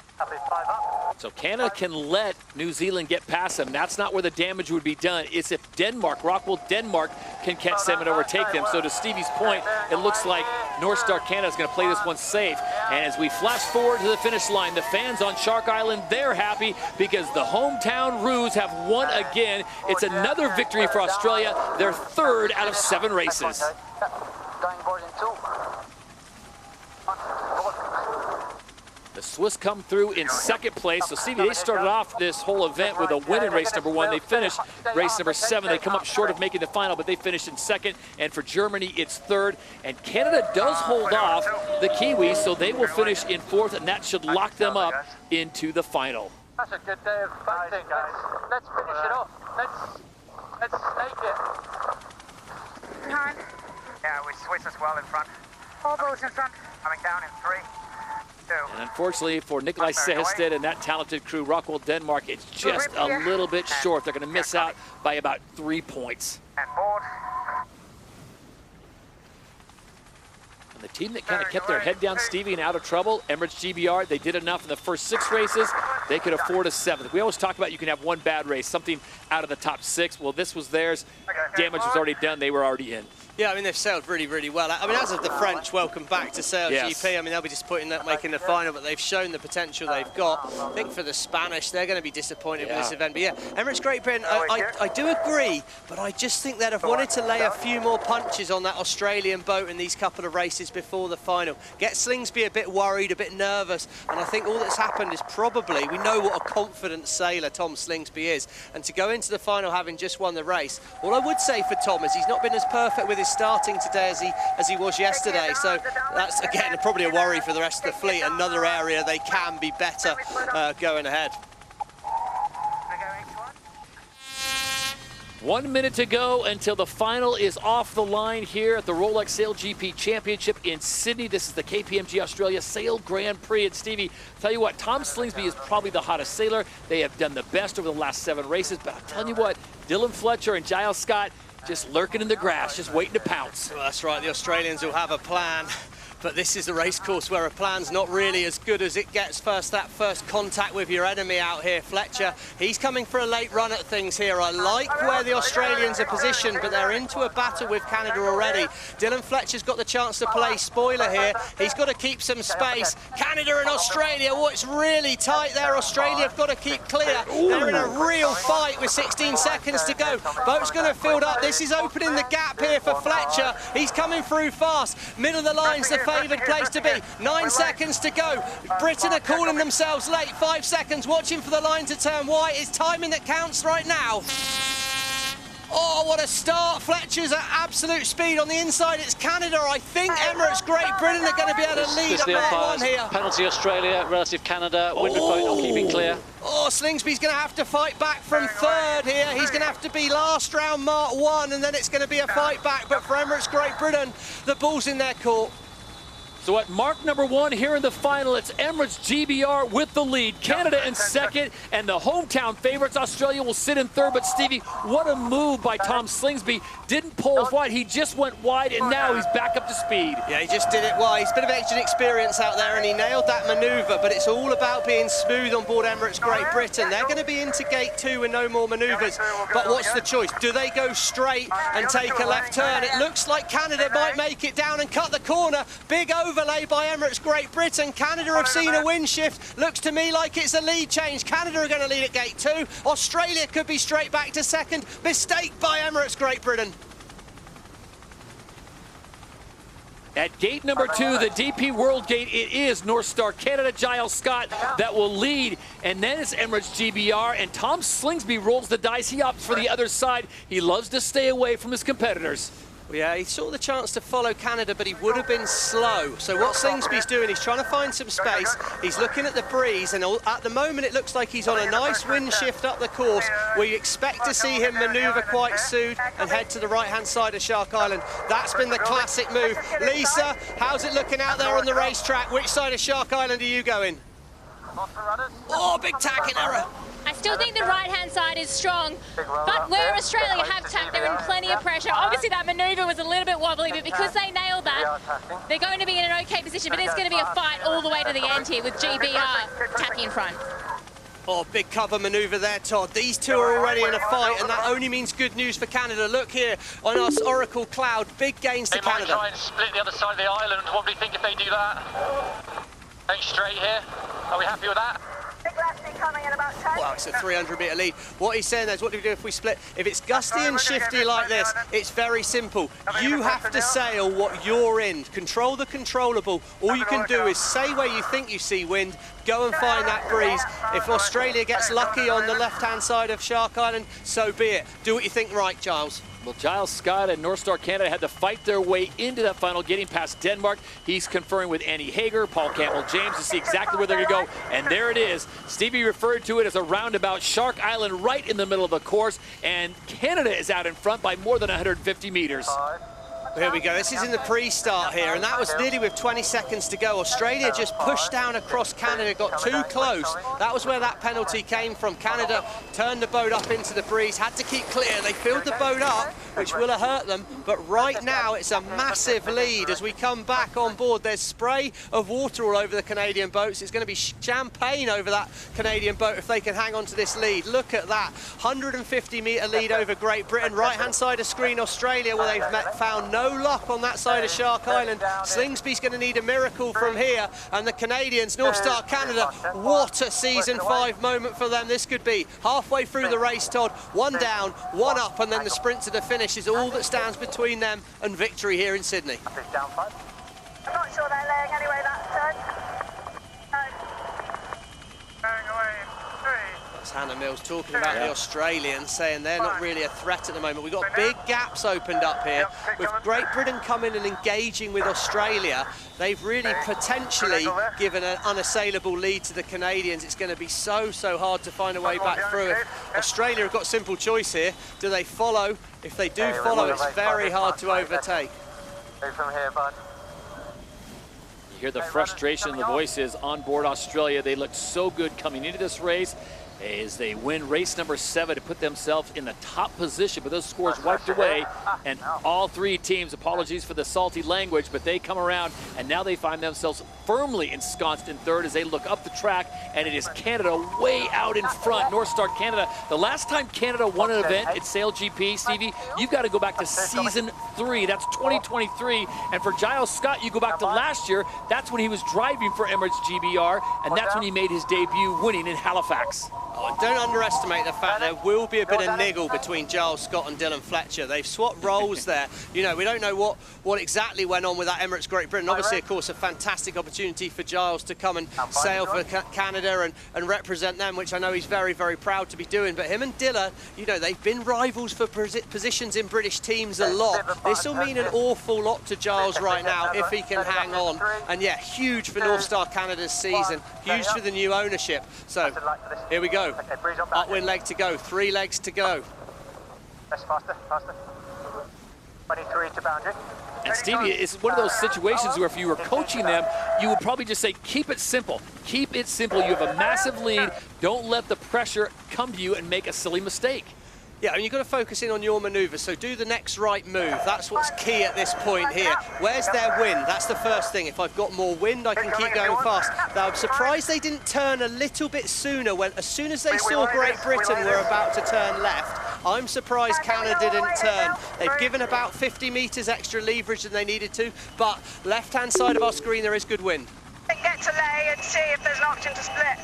So Canada can let New Zealand get past them. That's not where the damage would be done. It's if Denmark, Rockwool Denmark, can catch them and overtake them. So to Stevie's point, it looks like North Star Canada is going to play this one safe. And as we flash forward to the finish line, the fans on Shark Island, they're happy because the hometown Roos have won again. It's another victory for Australia, their third out of 7 races. Going board in 2. The Swiss come through in second place. So Stevie, they started off this whole event with a win in race number 1. They finished race number 7. They come up short of making the final, but they finished in second. And for Germany, it's third. And Canada does hold off the Kiwis, so they will finish in fourth, and that should lock them up into the final. That's a good day of fighting, guys. Let's finish it off. Let's snake it. Behind. Yeah, we Swiss as well in front. All those in front. Coming down in 3, 2. And unfortunately for Nikolai Sehested and that talented crew, Rockwool Denmark, it's just a little bit short. They're going to miss out by about 3 points. And board. And the team that kind of kept their head down, Stevie, and out of trouble, Emirates GBR, they did enough in the first 6 races. They could afford a 7th. We always talk about you can have one bad race, something out of the top 6. Well, this was theirs. Damage was already done. They were already in. Yeah, I mean, they've sailed really well. I mean, as of the French, welcome back to SailGP. Yes. I mean, they'll be disappointed not making the final, but they've shown the potential they've got. I think for the Spanish, they're going to be disappointed with this event. But yeah, Emirates Great Britain, I do agree, but I just think they'd have wanted to lay a few more punches on that Australian boat in these couple of races before the final. Get Slingsby a bit worried, a bit nervous, and I think all that's happened is probably, we know what a confident sailor Tom Slingsby is, and to go into the final having just won the race, all I would say for Tom is he's not been as perfect with his starting today as he was yesterday, so that's again probably a worry for the rest of the fleet. Another area they can be better going ahead. 1 minute to go until the final is off the line here at the Rolex SailGP Championship in Sydney. This is the KPMG Australia Sail Grand Prix. And Stevie, tell you what, Tom Slingsby is probably the hottest sailor. They have done the best over the last 7 races, but I'm telling you what, Dylan Fletcher and Giles Scott just lurking in the grass, just waiting to pounce. Well, that's right, the Australians will have a plan. But this is a race course where a plan's not really as good as it gets that first contact with your enemy out here. Fletcher, he's coming for a late run at things here. I like where the Australians are positioned, but they're into a battle with Canada already. Dylan Fletcher's got the chance to play spoiler here. He's got to keep some space. Canada and Australia, oh, it's really tight there. Australia have got to keep clear. They're in a real fight with 16 seconds to go. Boat's going to fill up. This is opening the gap here for Fletcher. He's coming through fast. Middle of the line's the favoured place to be. 9 seconds to go. Britain are calling themselves late. 5 seconds, watching for the line to turn white. It's timing that counts right now. Oh, what a start. Fletcher's at absolute speed. On the inside, it's Canada. I think Emirates Great Britain are going to be able to lead at Mark 1 here. Penalty Australia, relative Canada. Windward boat not keeping clear. Oh, Slingsby's going to have to fight back from third here. He's going to have to be last round Mark 1, and then it's going to be a fight back. But for Emirates Great Britain, the ball's in their court. So at mark number 1 here in the final, it's Emirates GBR with the lead. Canada in second, and the hometown favorites, Australia, will sit in third. But Stevie, what a move by Tom Slingsby. Didn't pull wide, he just went wide, and now he's back up to speed. Yeah, he just did it wide. He's a bit of extra experience out there, and he nailed that manoeuvre, but it's all about being smooth on board Emirates Great Britain. They're going to be into gate 2 with no more manoeuvres. But what's the choice? Do they go straight and take a left turn? It looks like Canada might make it down and cut the corner. Big overlay by Emirates Great Britain. Canada have seen a wind shift. Looks to me like it's a lead change. Canada are going to lead at gate 2. Australia could be straight back to second. Mistake by Emirates Great Britain. At gate number 2, the DP World Gate, it is North Star Canada, Giles Scott, that will lead. And then it's Emirates GBR, and Tom Slingsby rolls the dice. He opts for the other side. He loves to stay away from his competitors. Yeah, he saw the chance to follow Canada, but he would have been slow. So what Slingsby's doing, he's trying to find some space. He's looking at the breeze, and at the moment it looks like he's on a nice wind shift up the course, where you expect to see him manoeuvre quite soon and head to the right-hand side of Shark Island. That's been the classic move. Lisa, how's it looking out there on the racetrack? Which side of Shark Island are you going? Oh, big tacking error. I still think the right-hand side is strong, but where Australia have tacked, they're in plenty of pressure. Obviously, that manoeuvre was a little bit wobbly, but because they nailed that, they're going to be in an okay position, but it's going to be a fight all the way to the end here with GBR tacking in front. Oh, big cover manoeuvre there, Todd. These two are already in a fight, and that only means good news for Canada. Look here on our Oracle Cloud, big gains to Canada. They might try and split the other side of the island. What do you think if they do that? Going straight here. Are we happy with that? Well, it's a 300-metre lead. What he's saying there is, what do we do if we split? If it's gusty and shifty like this, it's very simple. You have to sail what you're in. Control the controllable. All you can do is say where you think you see wind, go and find that breeze. If Australia gets lucky on the left-hand side of Shark Island, so be it. Do what you think right, Giles. Well, Giles Scott and North Star Canada had to fight their way into that final, getting past Denmark. He's conferring with Annie Hager, Paul Campbell-James to see exactly where they're going to go. And there it is. Stevie referred to it as a roundabout. Shark Island right in the middle of the course. And Canada is out in front by more than 150 meters. Here we go. This is in the pre-start here, and that was nearly with 20 seconds to go. Australia just pushed down across Canada, got too close. That was where that penalty came from. Canada turned the boat up into the breeze, had to keep clear. They filled the boat up, which will have hurt them, but right now it's a massive lead. As we come back on board, there's spray of water all over the Canadian boats. It's going to be champagne over that Canadian boat if they can hang on to this lead. Look at that, 150-metre lead over Great Britain. Right-hand side of screen, Australia, where they've found no luck on that side of Shark Island. Slingsby's going to need a miracle from here, and the Canadians, North Star Canada, what a season 5 moment for them this could be. Halfway through the race, Todd, 1 down, 1 up, and then the sprint to the finish is all that stands between them and victory here in Sydney. I'm not sure they're laying anyway that turn. Going away in 3. That's Hannah Mills talking about the Australians, saying they're not really a threat at the moment. We've got big gaps opened up here. With Great Britain coming and engaging with Australia, they've really potentially given an unassailable lead to the Canadians. It's going to be so hard to find a way back through. If Australia have got simple choice here, do they follow? If they do follow, it's very hard to overtake. From here, bud. You hear the frustration in the voices on board Australia. They looked so good coming into this race. as they win race number 7 to put themselves in the top position, but those scores wiped away, and all 3 teams, apologies for the salty language, but they come around and now they find themselves firmly ensconced in 3rd as they look up the track, and it is Canada way out in front. North Star Canada, the last time Canada won an event at SailGP, Stevie, you've got to go back to season 3, that's 2023, and for Giles Scott, you go back to last year, that's when he was driving for Emirates GBR, and that's when he made his debut winning in Halifax. Oh, don't underestimate the fact there will be a bit of niggle between Giles Scott and Dylan Fletcher. They've swapped roles there. You know, we don't know what exactly went on with that Emirates Great Britain. Obviously, of course, a fantastic opportunity for Giles to come and sail for Canada and represent them, which I know he's very, very proud to be doing. But him and Dylan, you know, they've been rivals for positions in British teams a lot. This will mean an awful lot to Giles right now if he can hang on. And yeah, huge for North Star Canada's season, huge for the new ownership. So here we go. Upwind leg to go, 3 legs to go. That's faster. 23 to boundary. And Stevie, it's one of those situations where if you were coaching them, you would probably just say, keep it simple. Keep it simple. You have a massive lead. Don't let the pressure come to you and make a silly mistake. Yeah, and you've got to focus in on your manoeuvre, so do the next right move. That's what's key at this point here. Where's their wind? That's the first thing. If I've got more wind, I can keep going fast. Now, I'm surprised they didn't turn a little bit sooner. As soon as they saw Great Britain were about to turn left, I'm surprised Canada didn't turn. They've given about 50 metres extra leverage than they needed to, but left-hand side of our screen, there is good wind. Get to lay and see if there's an option to split.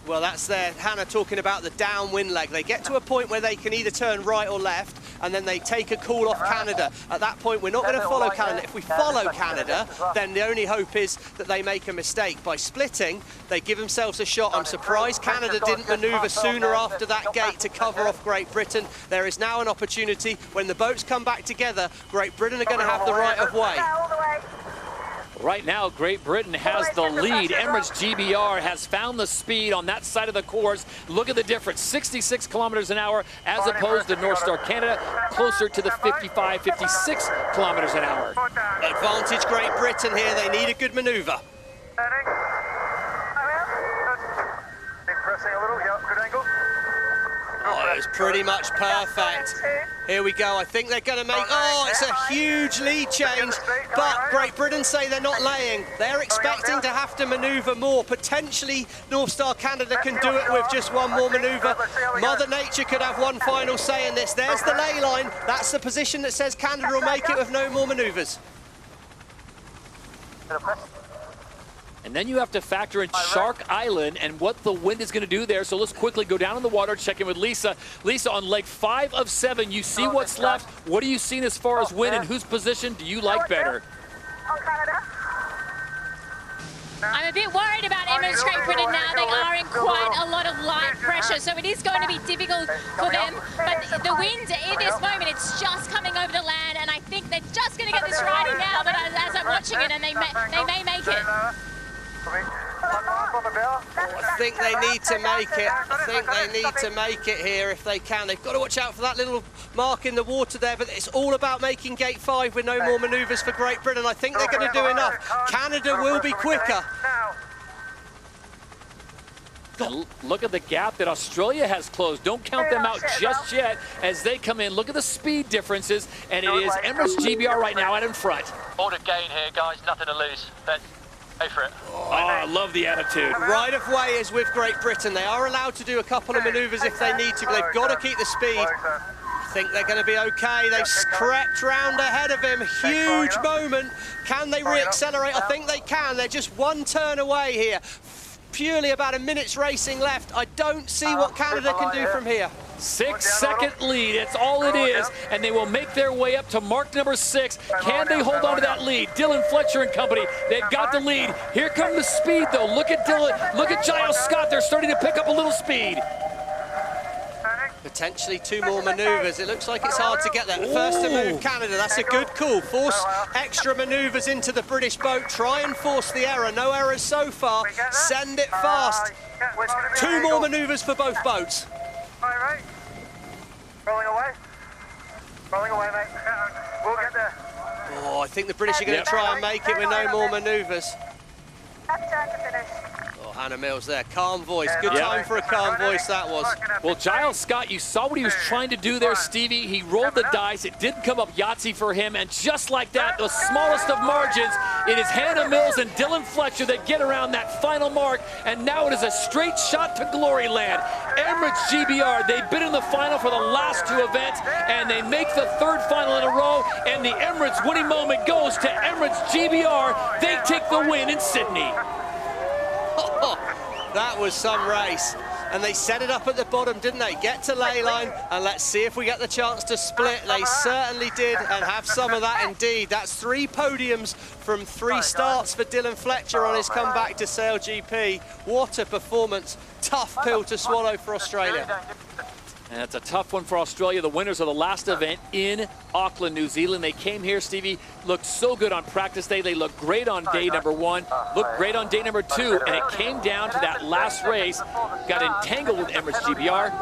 Well, that's there, Hannah talking about the downwind leg. They get to a point where they can either turn right or left, and then they take a call off Canada. At that point, we're not going to follow Canada. If we follow Canada, then the only hope is that they make a mistake. By splitting, they give themselves a shot. I'm surprised Canada didn't manoeuvre sooner after that gate to cover off Great Britain. There is now an opportunity. When the boats come back together, Great Britain are going to have the right of way. Right now, Great Britain has the lead. Emirates GBR has found the speed on that side of the course. Look at the difference, 66 kilometers an hour as opposed to North Star Canada, closer to the 55, 56 kilometers an hour. Advantage Great Britain here. They need a good maneuver. Pressing a little, yeah, good angle. Oh, it was pretty much perfect. Here we go. I think they're going to make... Oh, it's a huge lead change. But Great Britain say they're not laying. They're expecting to have to manoeuvre more. Potentially, North Star Canada can do it with just one more manoeuvre. Mother Nature could have one final say in this. There's the ley line. That's the position that says Canada will make it with no more manoeuvres. And then you have to factor in Shark Island and what the wind is going to do there. So let's quickly go down in the water, check in with Lisa. Lisa, on leg 5 of 7, you see what's left. What are you seeing as far as wind, and whose position do you like better? I'm a bit worried about Emirates Great Britain now. They are in quite a lot of light pressure, so it is going to be difficult for them. But the wind at this moment, it's just coming over the land, and I think they're just going to get this riding now. But as I'm watching it, and they may make it. I think they need to make it. I think they need to make it here if they can. They've got to watch out for that little mark in the water there, but it's all about making gate 5 with no more manoeuvres for Great Britain. I think they're going to do enough. Canada will be quicker. Look at the gap that Australia has closed. Don't count them out just yet as they come in. Look at the speed differences, and it is Emirates GBR right now out in front. All to gain here, guys. Nothing to lose. Let's go for it. Oh, I love the attitude. Right of way is with Great Britain. They are allowed to do a couple of manoeuvres if they need to, but they've got to keep the speed. I think they're going to be okay. They've crept round ahead of him. Huge moment. Can they re-accelerate? I think they can. They're just one turn away here. Purely about a minute's racing left. I don't see what Canada can do from here. 6-second lead, it's all it is, and they will make their way up to mark number 6. Can they hold on to that lead? Dylan Fletcher and company, they've got the lead. Here come the speed, though. Look at Dylan, look at Giles Scott. They're starting to pick up a little speed. Potentially 2 more manoeuvres. It looks like it's hard to get there. First to move Canada, that's a good call. Force extra manoeuvres into the British boat. Try and force the error. No errors so far. Send it fast. 2 more manoeuvres for both boats. Rolling away. Rolling away, mate. We'll get there. Oh, I think the British are going to try and make it with no more manoeuvres. Left turn to finish. Oh, Hannah Mills there, calm voice. Good time for a calm voice that was. Well, Giles Scott, you saw what he was trying to do there, Stevie. He rolled the dice. It didn't come up Yahtzee for him. And just like that, the smallest of margins, it is Hannah Mills and Dylan Fletcher that get around that final mark. And now it is a straight shot to glory land. Emirates GBR, they've been in the final for the last 2 events, and they make the 3rd final in a row. And the Emirates winning moment goes to Emirates GBR. They take the win in Sydney. That was some race. And they set it up at the bottom, didn't they? Get to ley line, and let's see if we get the chance to split. They certainly did, and have some of that indeed. That's 3 podiums from 3 starts for Dylan Fletcher on his comeback to SailGP. What a performance. Tough pill to swallow for Australia. And it's a tough one for Australia. The winners of the last event in Auckland, New Zealand. They came here, Stevie, looked so good on practice day. They looked great on day number 1, looked great on day number 2, and it came down to that last race. Got entangled with Emirates GBR.